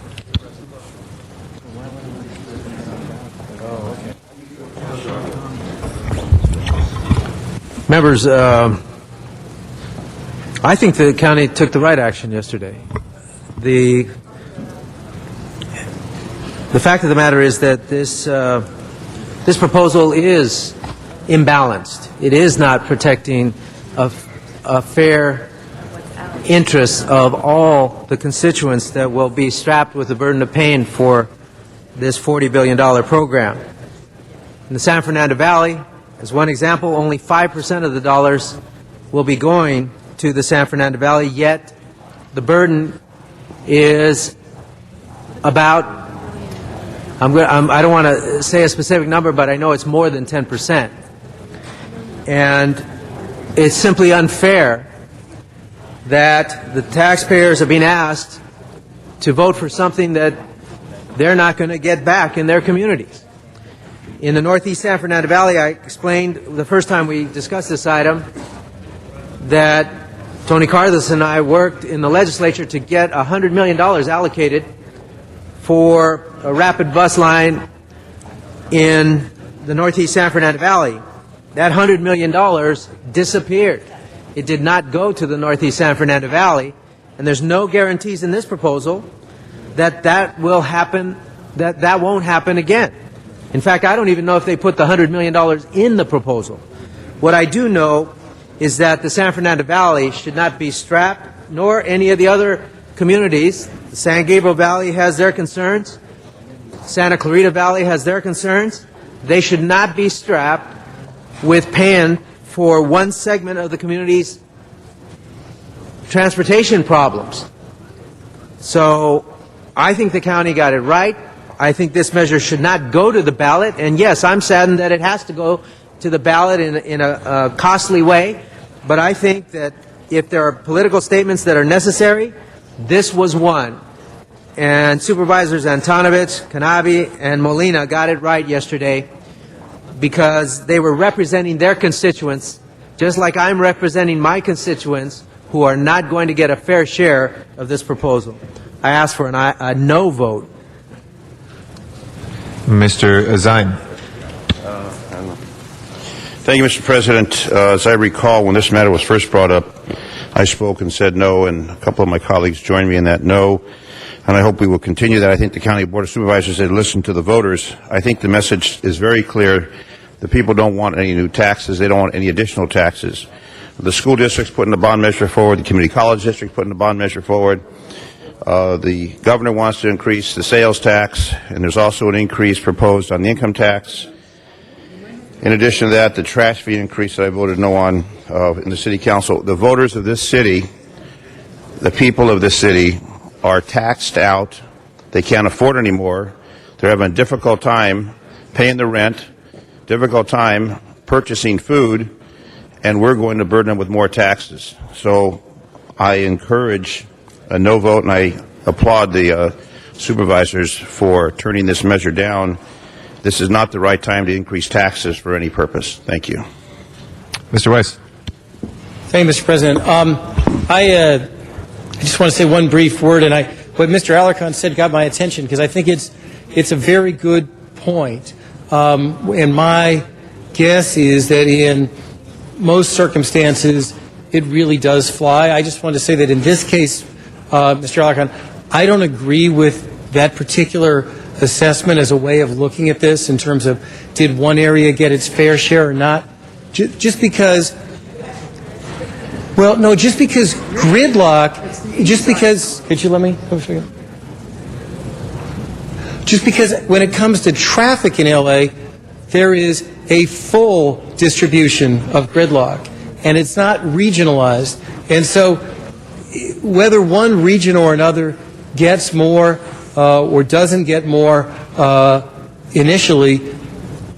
Speaker 16: Members, I think the county took the right action yesterday. The fact of the matter is that this proposal is imbalanced. It is not protecting a fair interests of all the constituents that will be strapped with the burden of paying for this $40 billion program. In the San Fernando Valley, as one example, only 5% of the dollars will be going to the San Fernando Valley, yet the burden is about, I don't want to say a specific number, but I know it's more than 10%. And it's simply unfair that the taxpayers are being asked to vote for something that they're not going to get back in their communities. In the Northeast San Fernando Valley, I explained the first time we discussed this item that Tony Carlos and I worked in the legislature to get $100 million allocated for a rapid bus line in the Northeast San Fernando Valley. That $100 million disappeared. It did not go to the Northeast San Fernando Valley, and there's no guarantees in this proposal that will happen, that won't happen again. In fact, I don't even know if they put the $100 million in the proposal. What I do know is that the San Fernando Valley should not be strapped, nor any of the other communities. The San Gabriel Valley has their concerns. Santa Clarita Valley has their concerns. They should not be strapped with paying for one segment of the community's transportation problems. So I think the county got it right. I think this measure should not go to the ballot. And yes, I'm saddened that it has to go to the ballot in a costly way. But I think that if there are political statements that are necessary, this was one. And Supervisors Antonovich, Kanabi, and Molina got it right yesterday because they were representing their constituents, just like I'm representing my constituents who are not going to get a fair share of this proposal. I ask for a no vote.
Speaker 8: Mr. Zine.
Speaker 1: Thank you, Mr. President. As I recall, when this matter was first brought up, I spoke and said no, and a couple of my colleagues joined me in that no, and I hope we will continue that. I think the County Board of Supervisors had listened to the voters. I think the message is very clear. The people don't want any new taxes. They don't want any additional taxes. The school district's putting the bond measure forward. The community college district putting the bond measure forward. The governor wants to increase the sales tax, and there's also an increase proposed on the income tax. In addition to that, the trash fee increase that I voted no on in the city council. The voters of this city, the people of this city, are taxed out. They can't afford anymore. They're having a difficult time paying the rent, difficult time purchasing food, and we're going to burden them with more taxes. So I encourage a no vote, and I applaud the supervisors for turning this measure down. This is not the right time to increase taxes for any purpose. Thank you.
Speaker 8: Mr. Weiss.
Speaker 9: Thank you, Mr. President. I just want to say one brief word, and what Mr. Alarcon said got my attention because I think it's a very good point. And my guess is that in most circumstances, it really does fly. I just want to say that in this case, Mr. Alarcon, I don't agree with that particular assessment as a way of looking at this in terms of did one area get its fair share or not. Just because gridlock, could you let me have a second? Just because when it comes to traffic in LA, there is a full distribution of gridlock, and it's not regionalized. And so whether one region or another gets more or doesn't get more initially,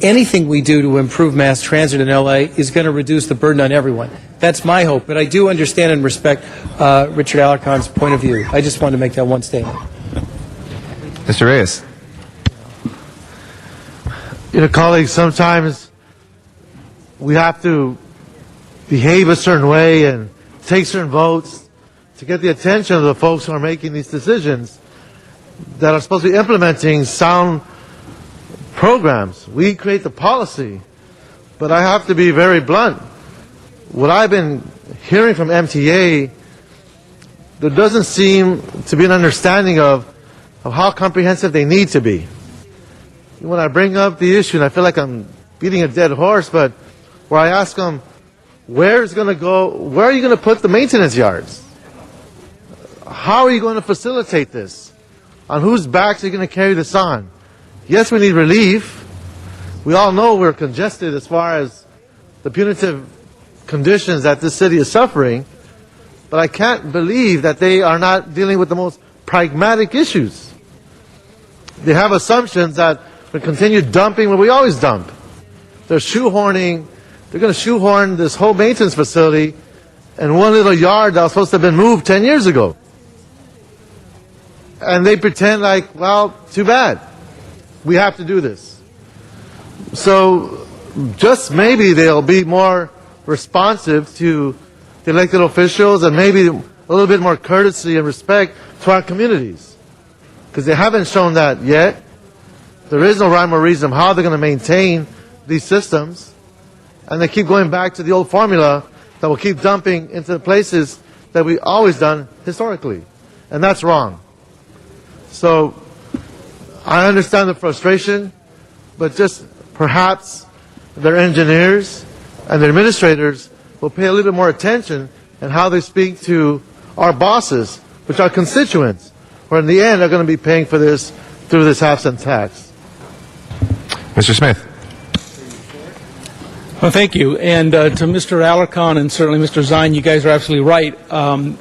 Speaker 9: anything we do to improve mass transit in LA is going to reduce the burden on everyone. That's my hope, but I do understand and respect Richard Alarcon's point of view. I just wanted to make that one statement.
Speaker 8: Mr. Reyes.
Speaker 7: Colleagues, sometimes we have to behave a certain way and take certain votes to get the attention of the folks who are making these decisions that are supposed to be implementing sound programs. We create the policy, but I have to be very blunt. What I've been hearing from MTA, there doesn't seem to be an understanding of how comprehensive they need to be. When I bring up the issue, and I feel like I'm beating a dead horse, but where I ask them, where are you going to put the maintenance yards? How are you going to facilitate this? On whose backs are you going to carry this on? Yes, we need relief. We all know we're congested as far as the punitive conditions that this city is suffering, but I can't believe that they are not dealing with the most pragmatic issues. They have assumptions that we continue dumping what we always dump. They're going to shoehorn this whole maintenance facility in one little yard that was supposed to have been moved 10 years ago. And they pretend like, well, too bad. We have to do this. So just maybe they'll be more responsive to the elected officials and maybe a little bit more courtesy and respect to our communities. Because they haven't shown that yet. There is no rhyme or reason how they're going to maintain these systems. And they keep going back to the old formula that will keep dumping into the places that we always done historically. And that's wrong. So I understand the frustration, but just perhaps their engineers and their administrators will pay a little bit more attention in how they speak to our bosses which are constituents, who in the end are going to be paying for this through this half-cent tax.
Speaker 8: Mr. Smith.
Speaker 9: Well, thank you. And to Mr. Alarcon and certainly Mr. Zine, you guys are absolutely right.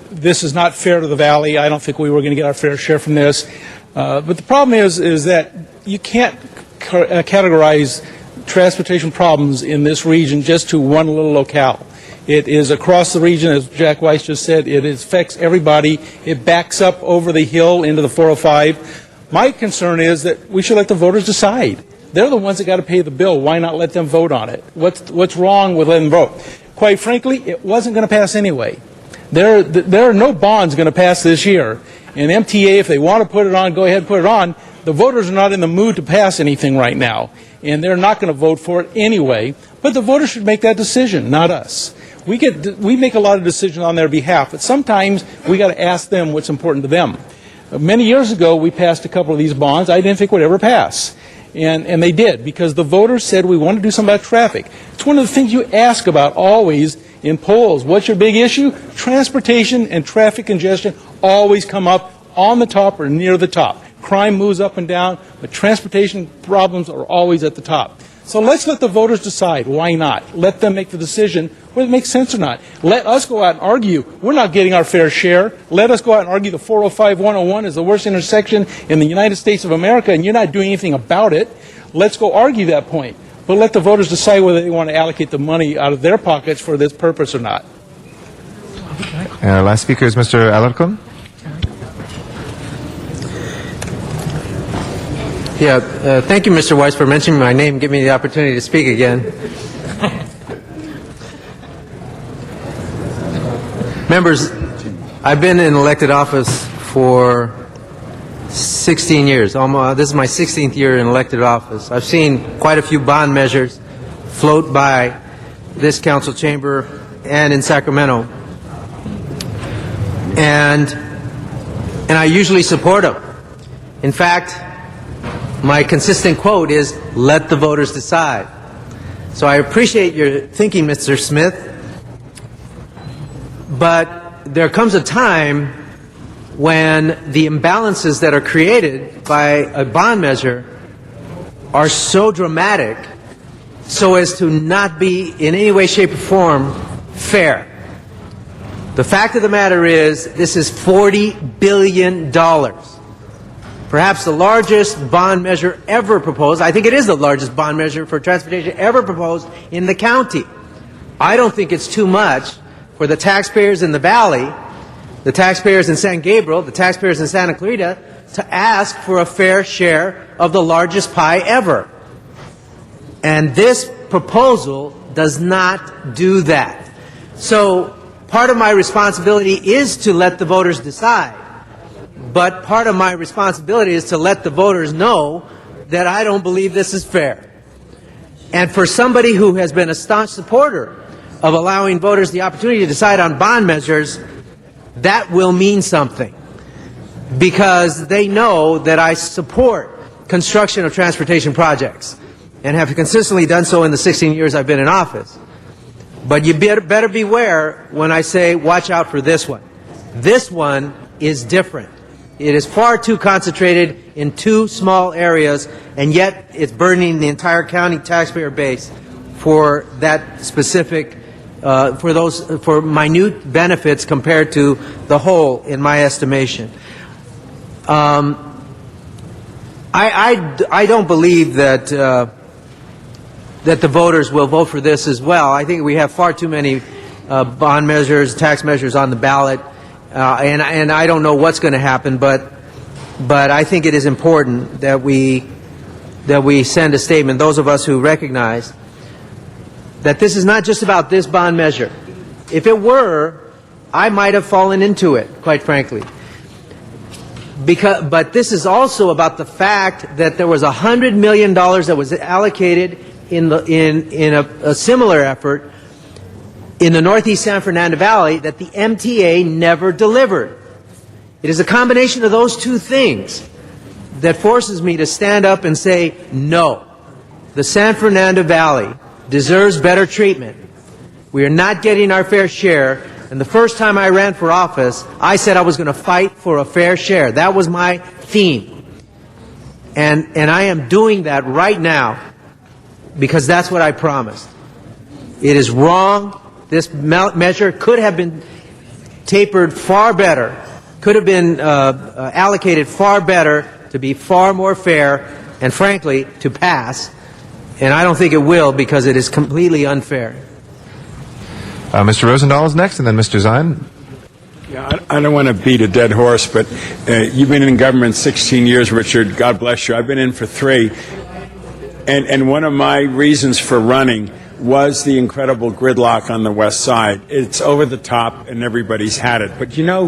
Speaker 9: This is not fair to the Valley. I don't think we were going to get our fair share from this. But the problem is that you can't categorize transportation problems in this region just to one little locale. It is across the region, as Jack Weiss just said. It affects everybody. It backs up over the hill into the 405. My concern is that we should let the voters decide. They're the ones that got to pay the bill. Why not let them vote on it? What's wrong with letting them vote? Quite frankly, it wasn't going to pass anyway. There are no bonds going to pass this year. And MTA, if they want to put it on, go ahead and put it on. The voters are not in the mood to pass anything right now, and they're not going to vote for it anyway. But the voters should make that decision, not us. We make a lot of decisions on their behalf, but sometimes we got to ask them what's important to them. Many years ago, we passed a couple of these bonds. I didn't think would ever pass. And they did, because the voters said we want to do something about traffic. It's one of the things you ask about always in polls. What's your big issue? Transportation and traffic congestion always come up on the top or near the top. Crime moves up and down, but transportation problems are always at the top. So let's let the voters decide. Why not? Let them make the decision whether it makes sense or not. Let us go out and argue. We're not getting our fair share. Let us go out and argue the 405-101 is the worst intersection in the United States of America, and you're not doing anything about it. Let's go argue that point. But let the voters decide whether they want to allocate the money out of their pockets for this purpose or not.
Speaker 8: Last speaker is Mr. Alarcon.
Speaker 16: Yeah, thank you, Mr. Weiss, for mentioning my name and giving me the opportunity to speak again. Members, I've been in elected office for 16 years. This is my 16th year in elected office. I've seen quite a few bond measures float by this council chamber and in Sacramento. And I usually support them. In fact, my consistent quote is, let the voters decide. So I appreciate your thinking, Mr. Smith, but there comes a time when the imbalances that are created by a bond measure are so dramatic so as to not be in any way, shape, or form fair. The fact of the matter is, this is $40 billion. Perhaps the largest bond measure ever proposed. I think it is the largest bond measure for transportation ever proposed in the county. I don't think it's too much for the taxpayers in the Valley, the taxpayers in San Gabriel, the taxpayers in Santa Clarita, to ask for a fair share of the largest pie ever. And this proposal does not do that. So part of my responsibility is to let the voters decide. But part of my responsibility is to let the voters know that I don't believe this is fair. And for somebody who has been a staunch supporter of allowing voters the opportunity to decide on bond measures, that will mean something. Because they know that I support construction of transportation projects and have consistently done so in the 16 years I've been in office. But you better beware when I say watch out for this one. This one is different. It is far too concentrated in two small areas, and yet it's burdening the entire county taxpayer base for that specific, for minute benefits compared to the whole, in my estimation. I don't believe that that the voters will vote for this as well. I think we have far too many bond measures, tax measures on the ballot. And I don't know what's going to happen, but I think it is important that we send a statement, those of us who recognize that this is not just about this bond measure. If it were, I might have fallen into it, quite frankly. But this is also about the fact that there was $100 million that was allocated in a similar effort in the Northeast San Fernando Valley that the MTA never delivered. It is a combination of those two things that forces me to stand up and say, no, the San Fernando Valley deserves better treatment. We are not getting our fair share, And the first time I ran for office, I said I was going to fight for a fair share. That was my theme. And I am doing that right now because that's what I promised. It is wrong. This measure could have been tapered far better, could have been allocated far better to be far more fair and, frankly, to pass. And I don't think it will because it is completely unfair.
Speaker 8: Mr. Rosendahl is next, and then Mr. Zine.
Speaker 21: Yeah, I don't want to beat a dead horse, but you've been in government 16 years, Richard. God bless you. I've been in for 3. And one of my reasons for running was the incredible gridlock on the west side. It's over the top, and everybody's had it. But you know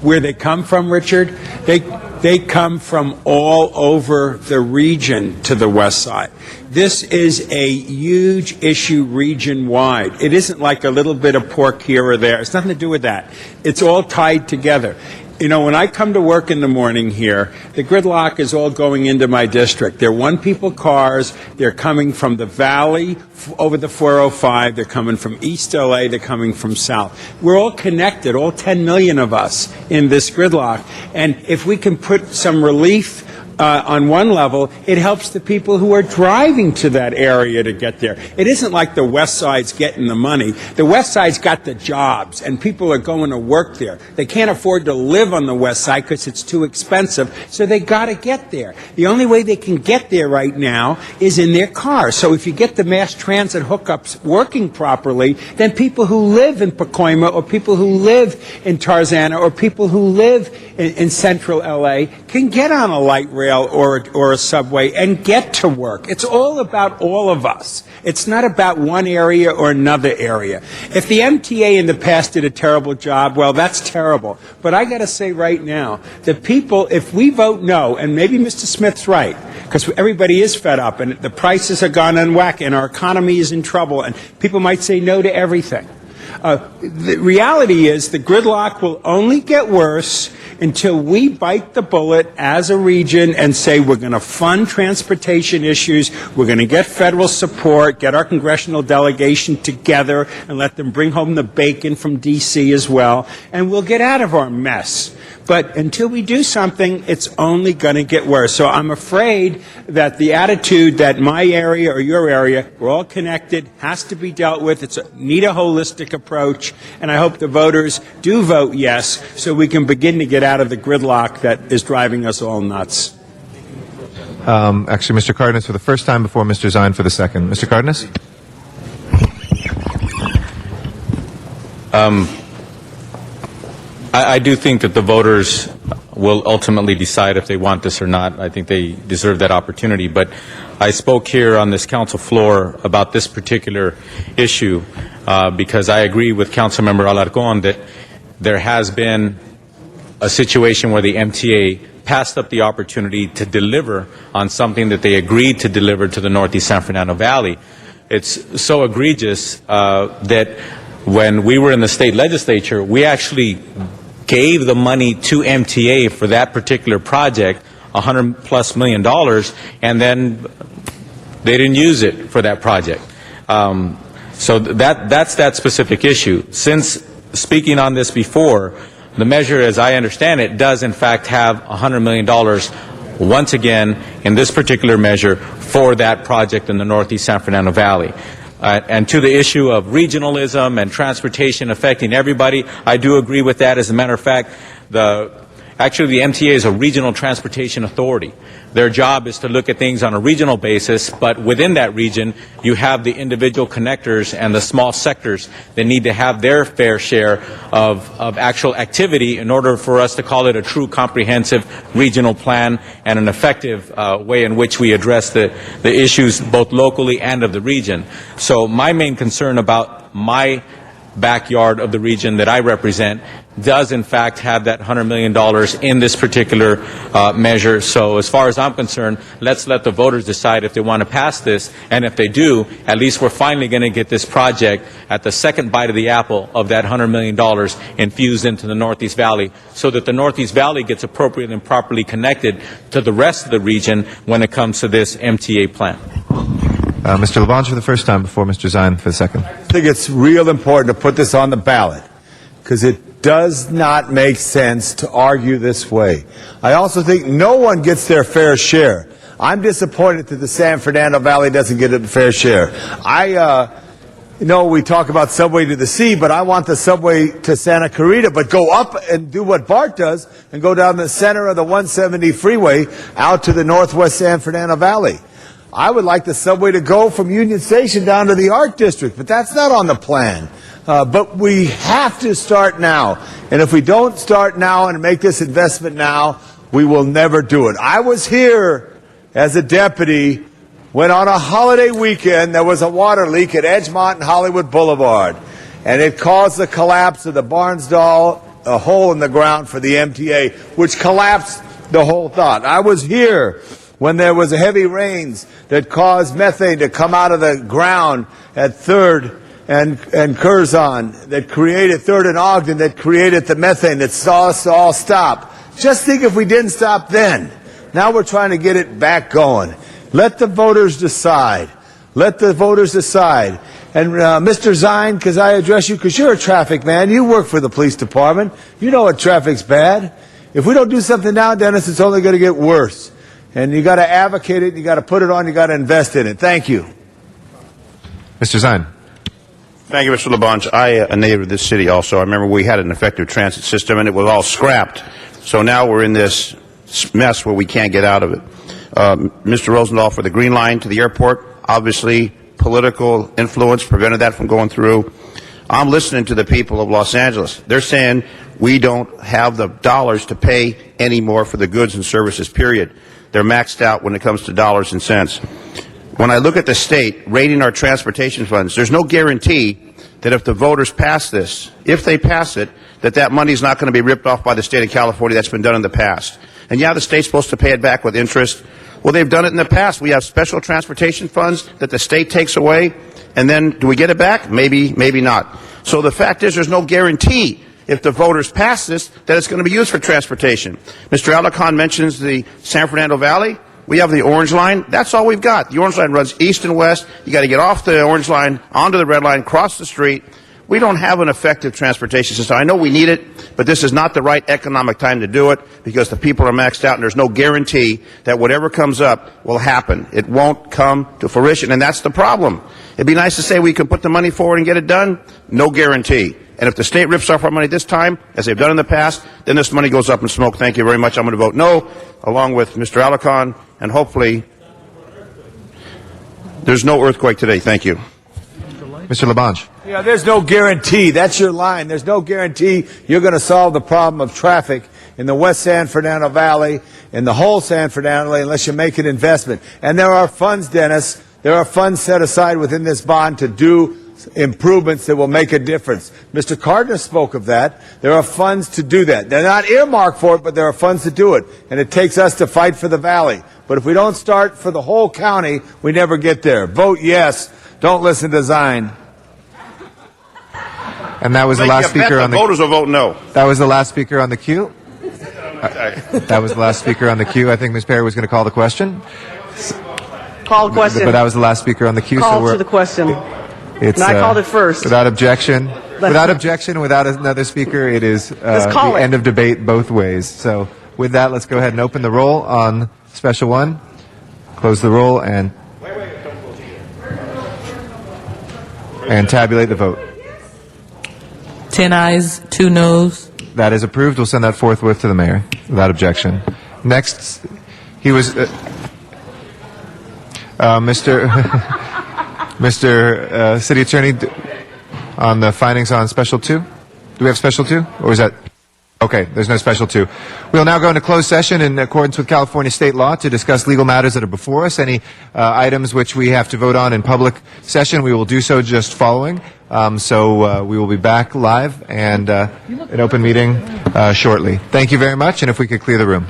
Speaker 21: where they come from, Richard? They come from all over the region to the west side. This is a huge issue region-wide. It isn't like a little bit of pork here or there. It's nothing to do with that. It's all tied together. You know, when I come to work in the morning here, the gridlock is all going into my district. They're one-people cars. They're coming from the valley over the 405. They're coming from East L.A. They're coming from South. We're all connected, all 10 million of us in this gridlock. And if we can put some relief on one level, it helps the people who are driving to that area to get there. It isn't like the West Side's getting the money. The West Side's got the jobs, and people are going to work there. They can't afford to live on the West Side because it's too expensive, so they got to get there. The only way they can get there right now is in their car. So if you get the mass transit hookups working properly, then people who live in Pacoima or people who live in Tarzana or people who live in central L.A. can get on a light rail or a subway and get to work. It's all about all of us. It's not about one area or another area. If the MTA in the past did a terrible job, well, that's terrible. But I got to say right now, the people, if we vote no, and maybe Mr. Smith's right, because everybody is fed up and the prices are gone on whack and our economy is in trouble and people might say no to everything. The reality is the gridlock will only get worse until we bite the bullet as a region and say we're going to fund transportation issues, we're going to get federal support, get our congressional delegation together and let them bring home the bacon from D.C. as well, and we'll get out of our mess. But until we do something, it's only going to get worse. So I'm afraid that the attitude that my area or your area, we're all connected, has to be dealt with. Need a holistic approach. And I hope the voters do vote yes so we can begin to get out of the gridlock that is driving us all nuts.
Speaker 8: Actually, Mr. Cardenas for the first time before Mr. Zine for the second. Mr. Cardenas?
Speaker 12: I do think that the voters will ultimately decide if they want this or not. I think they deserve that opportunity. But I spoke here on this council floor about this particular issue because I agree with Councilmember Alarcón that there has been a situation where the MTA passed up the opportunity to deliver on something that they agreed to deliver to the Northeast San Fernando Valley. It's so egregious that when we were in the state legislature, we actually gave the money to MTA for that particular project, $100+ million, and then they didn't use it for that project. So that's that specific issue. Since speaking on this before, the measure, as I understand it, does in fact have $100 million once again in this particular measure for that project in the Northeast San Fernando Valley. And to the issue of regionalism and transportation affecting everybody, I do agree with that. As a matter of fact, actually the MTA is a regional transportation authority. Their job is to look at things on a regional basis, but within that region, you have the individual connectors and the small sectors that need to have their fair share of actual activity in order for us to call it a true comprehensive regional plan and an effective way in which we address the issues both locally and of the region. So my main concern about my backyard of the region that I represent does in fact have that $100 million in this particular measure. So as far as I'm concerned, let's let the voters decide if they want to pass this, and if they do, at least we're finally going to get this project at the second bite of the apple of that $100 million infused into the Northeast Valley, so that the Northeast Valley gets appropriately and properly connected to the rest of the region when it comes to this MTA plan.
Speaker 8: Mr. Labange for the first time before Mr. Zine for the second.
Speaker 4: I think it's real important to put this on the ballot, because it does not make sense to argue this way. I also think no one gets their fair share. I'm disappointed that the San Fernando Valley doesn't get a fair share. We talk about subway to the sea, but I want the subway to Santa Clarita, but go up and do what Bart does and go down the center of the 170 freeway out to the northwest San Fernando Valley. I would like the subway to go from Union Station down to the Art District, but that's not on the plan. But we have to start now. And if we don't start now and make this investment now, we will never do it. I was here as a deputy when on a holiday weekend there was a water leak at Edgemont and Hollywood Boulevard. And it caused the collapse of the Barnsdall, a hole in the ground for the MTA, which collapsed the whole thought. I was here when there was heavy rains that caused methane to come out of the ground at 3rd and Curzon, that created 3rd and Ogden, that created the methane that saw us all stop. Just think if we didn't stop then. Now we're trying to get it back going. Let the voters decide. Let the voters decide. And Mr. Zine, because I address you because you're a traffic man. You work for the police department. You know what traffic's bad. If we don't do something now, Dennis, it's only going to get worse. And you got to advocate it, you got to put it on, you got to invest in it. Thank you.
Speaker 8: Mr. Zine.
Speaker 1: Thank you, Mr. LaBonge. I am a native of this city also. I remember we had an effective transit system and it was all scrapped. So now we're in this mess where we can't get out of it. Mr. Rosendahl, for the Green Line to the airport, obviously political influence prevented that from going through. I'm listening to the people of Los Angeles. They're saying we don't have the dollars to pay any more for the goods and services, period. They're maxed out when it comes to dollars and cents. When I look at the state rating our transportation funds, there's no guarantee that if the voters pass this, if they pass it, that money is not going to be ripped off by the state of California. That's been done in the past. And yeah, the state's supposed to pay it back with interest. Well, they've done it in the past. We have special transportation funds that the state takes away, and then do we get it back? Maybe, maybe not. So the fact is there's no guarantee if the voters pass this that it's going to be used for transportation. Mr. Alarcon mentions the San Fernando Valley. We have the Orange Line. That's all we've got. The Orange Line runs east and west. You got to get off the Orange Line, onto the Red Line, cross the street. We don't have an effective transportation system. I know we need it, but this is not the right economic time to do it because the people are maxed out and there's no guarantee that whatever comes up will happen. It won't come to fruition, and that's the problem. It'd be nice to say we can put the money forward and get it done. No guarantee. And if the state rips off our money this time, as they've done in the past, then this money goes up in smoke. Thank you very much. I'm going to vote no, along with Mr. Alarcon, and hopefully there's no earthquake today. Thank you.
Speaker 8: Mr. LaBonge.
Speaker 4: Yeah, there's no guarantee. That's your line. There's no guarantee you're going to solve the problem of traffic in the West San Fernando Valley, in the whole San Fernando Valley, unless you make an investment. And there are funds, Dennis, there are funds set aside within this bond to do improvements that will make a difference. Mr. Gardner spoke of that. There are funds to do that. They're not earmarked for it, but there are funds to do it. And it takes us to fight for the valley. But if we don't start for the whole county, we never get there. Vote yes. Don't listen to Zine.
Speaker 8: And that was the last speaker on the
Speaker 1: voters will vote no.
Speaker 8: That was the last speaker on the queue. That was the last speaker on the queue. I think Ms. Perry was going to call the question.
Speaker 3: Call the question.
Speaker 8: But that was the last speaker on the queue.
Speaker 3: Call
Speaker 8: so
Speaker 3: to the question.
Speaker 8: It's,
Speaker 3: and I called it first.
Speaker 8: Without objection. Without another speaker, it is the end of debate both ways. So with that, let's go ahead and open the roll on Special 1. Close the roll and tabulate the vote.
Speaker 22: 10 ayes, 2 noes.
Speaker 8: That is approved. We'll send that forthwith to the mayor without objection. Next, he was Mr. City Attorney on the findings on Special 2. Do we have Special 2? Or is that... Okay, there's no Special 2. We'll now go into closed session in accordance with California state law to discuss legal matters that are before us. Any items which we have to vote on in public session, we will do so just following. So we will be back live and an open meeting shortly. Thank you very much, and if we could clear the room.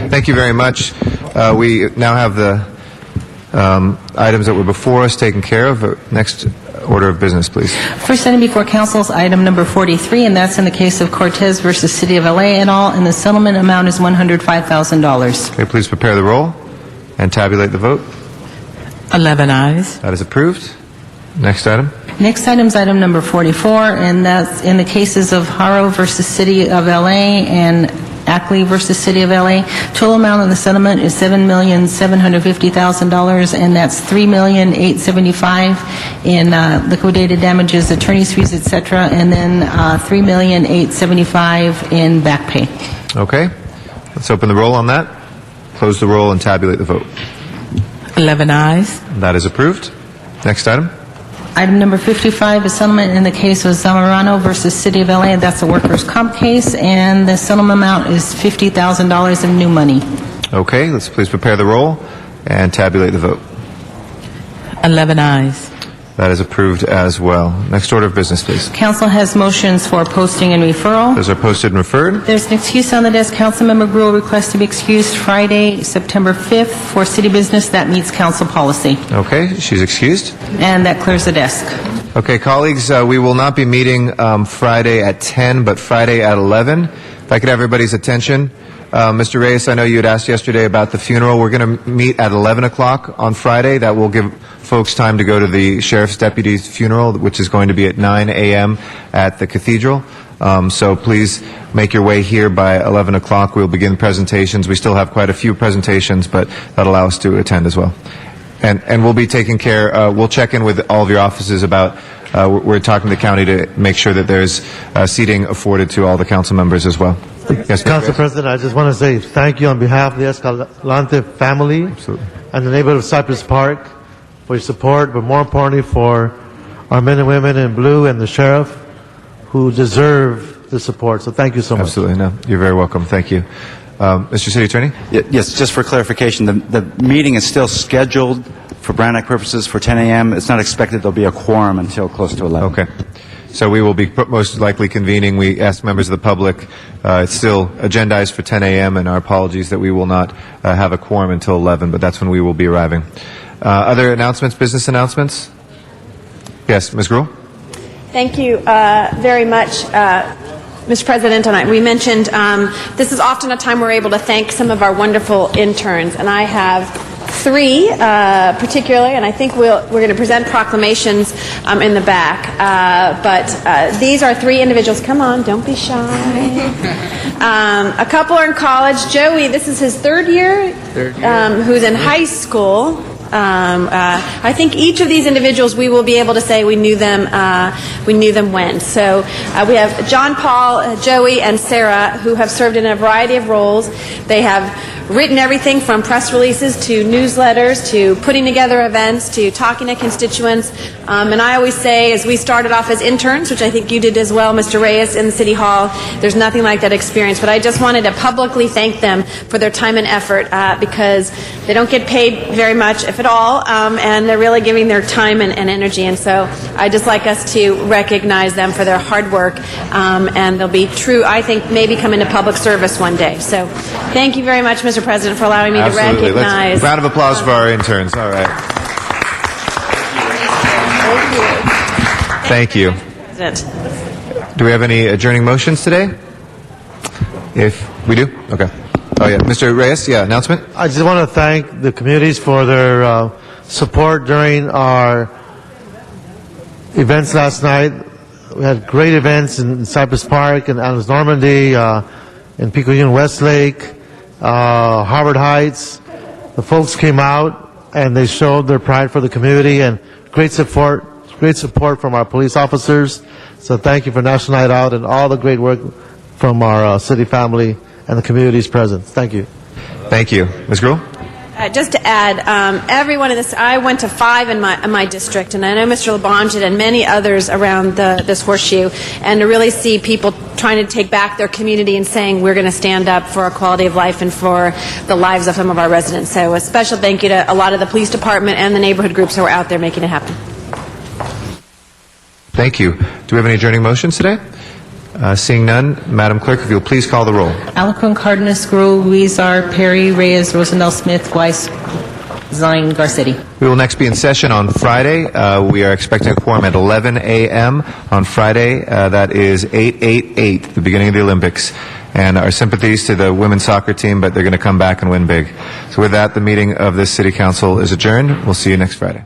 Speaker 8: Thank you very much. We now have the items that were before us taken care of. Next order of business, please.
Speaker 5: First item before council is item number 43, and that's in the case of Cortez versus City of LA et al., and the settlement amount is $105,000.
Speaker 8: Okay, please prepare the roll and tabulate the vote.
Speaker 6: 11 ayes.
Speaker 8: That is approved. Next item.
Speaker 5: Next item is item number 44, and that's in the cases of Haro versus City of LA and Ackley versus City of LA. Total amount of the settlement is $7,750,000, and that's $3,875,000 in liquidated damages, attorney's fees, etc., and then $3,875,000 in back pay.
Speaker 8: Okay. Let's open the roll on that. Close the roll and tabulate the vote.
Speaker 6: 11 ayes.
Speaker 8: That is approved. Next item.
Speaker 5: Item number 55 is settlement in the case of Zamorano versus City of LA. That's a workers' comp case, and the settlement amount is $50,000 in new money.
Speaker 8: Okay, let's please prepare the roll and tabulate the vote.
Speaker 6: 11 ayes.
Speaker 8: That is approved as well. Next order of business, please.
Speaker 5: Council has motions for posting and referral.
Speaker 8: Those are posted and referred.
Speaker 5: There's an excuse on the desk. Councilmember Gruhl requests to be excused Friday, September 5th for city business that meets council policy.
Speaker 8: Okay, she's excused.
Speaker 5: And that clears the desk.
Speaker 8: Okay, colleagues, we will not be meeting Friday at 10, but Friday at 11. If I could have everybody's attention, Mr. Reyes, I know you had asked yesterday about the funeral. We're going to meet at 11 o'clock on Friday. That will give folks time to go to the sheriff's deputy's funeral, which is going to be at 9 a.m. at the cathedral. So please make your way here by 11 o'clock. We'll begin presentations. We still have quite a few presentations, but that'll allow us to attend as well. And we'll be taking care, we'll check in with all of your offices about, we're talking to the county to make sure that there's seating afforded to all the council members as well. Yes,
Speaker 7: Council President, I just want to say thank you on behalf of the Escalante family and the neighborhood of Cypress Park for your support, but more importantly for our men and women in blue and the sheriff who deserve the support. So thank you so much.
Speaker 8: Absolutely. No, you're very welcome. Thank you. Mr. City Attorney?
Speaker 19: Yes, just for clarification, the meeting is still scheduled for Brown Act purposes for 10 a.m. It's not expected there'll be a quorum until close to 11.
Speaker 8: Okay. So we will be most likely convening. We ask members of the public. It's still agendized for 10 a.m. and our apologies that we will not have a quorum until 11, but that's when we will be arriving. Other announcements, business announcements? Yes, Ms. Gruhl?
Speaker 11: Thank you very much, Mr. President. And we mentioned this is often a time we're able to thank some of our wonderful interns, and I have three particularly, and I think we're going to present proclamations in the back. But these are three individuals. Come on, don't be shy. A couple are in college. Joey, this is his third year. Who's in high school. I think each of these individuals we will be able to say we knew them when. So we have John Paul, Joey, and Sarah, who have served in a variety of roles. They have written everything from press releases to newsletters to putting together events to talking to constituents. And I always say, as we started off as interns, which I think you did as well, Mr. Reyes, in the City Hall, there's nothing like that experience. But I just wanted to publicly thank them for their time and effort because they don't get paid very much, if at all, and they're really giving their time and energy. And so I'd just like us to recognize them for their hard work, and they'll be true, I think, maybe come into public service one day. So thank you very much, Mr. President, for allowing me to recognize.
Speaker 8: Round of applause for our interns. All right. Thank you. Do we have any adjourning motions today? If we do? Okay. Oh, yeah. Mr. Reyes, yeah, announcement?
Speaker 7: I just want to thank the communities for their support during our events last night. We had great events in Cypress Park and Adams Normandy, in Pico Union Westlake, Harvard Heights. The folks came out and they showed their pride for the community and great support from our police officers. So thank you for National Night Out and all the great work from our city family and the community's presence. Thank you.
Speaker 8: Thank you. Ms. Gruhl?
Speaker 11: Just to add, everyone in this, I went to 5 in my district, and I know Mr. LaBonge did and many others around this horseshoe, and to really see people trying to take back their community and saying we're going to stand up for our quality of life and for the lives of some of our residents. So a special thank you to a lot of the police department and the neighborhood groups who are out there making it happen.
Speaker 8: Thank you. Do we have any adjourning motions today? Seeing none, Madam Clerk, if you'll please call the roll.
Speaker 5: Alarcon, Cardenas, Gruhl, Weezer, Perry, Reyes, Rosendale, Smith, Weiss, Zine, Garcetti.
Speaker 8: We will next be in session on Friday. We are expecting a quorum at 11 a.m. on Friday. That is 888, the beginning of the Olympics. And our sympathies to the women's soccer team, but they're going to come back and win big. So with that, the meeting of this City Council is adjourned. We'll see you next Friday.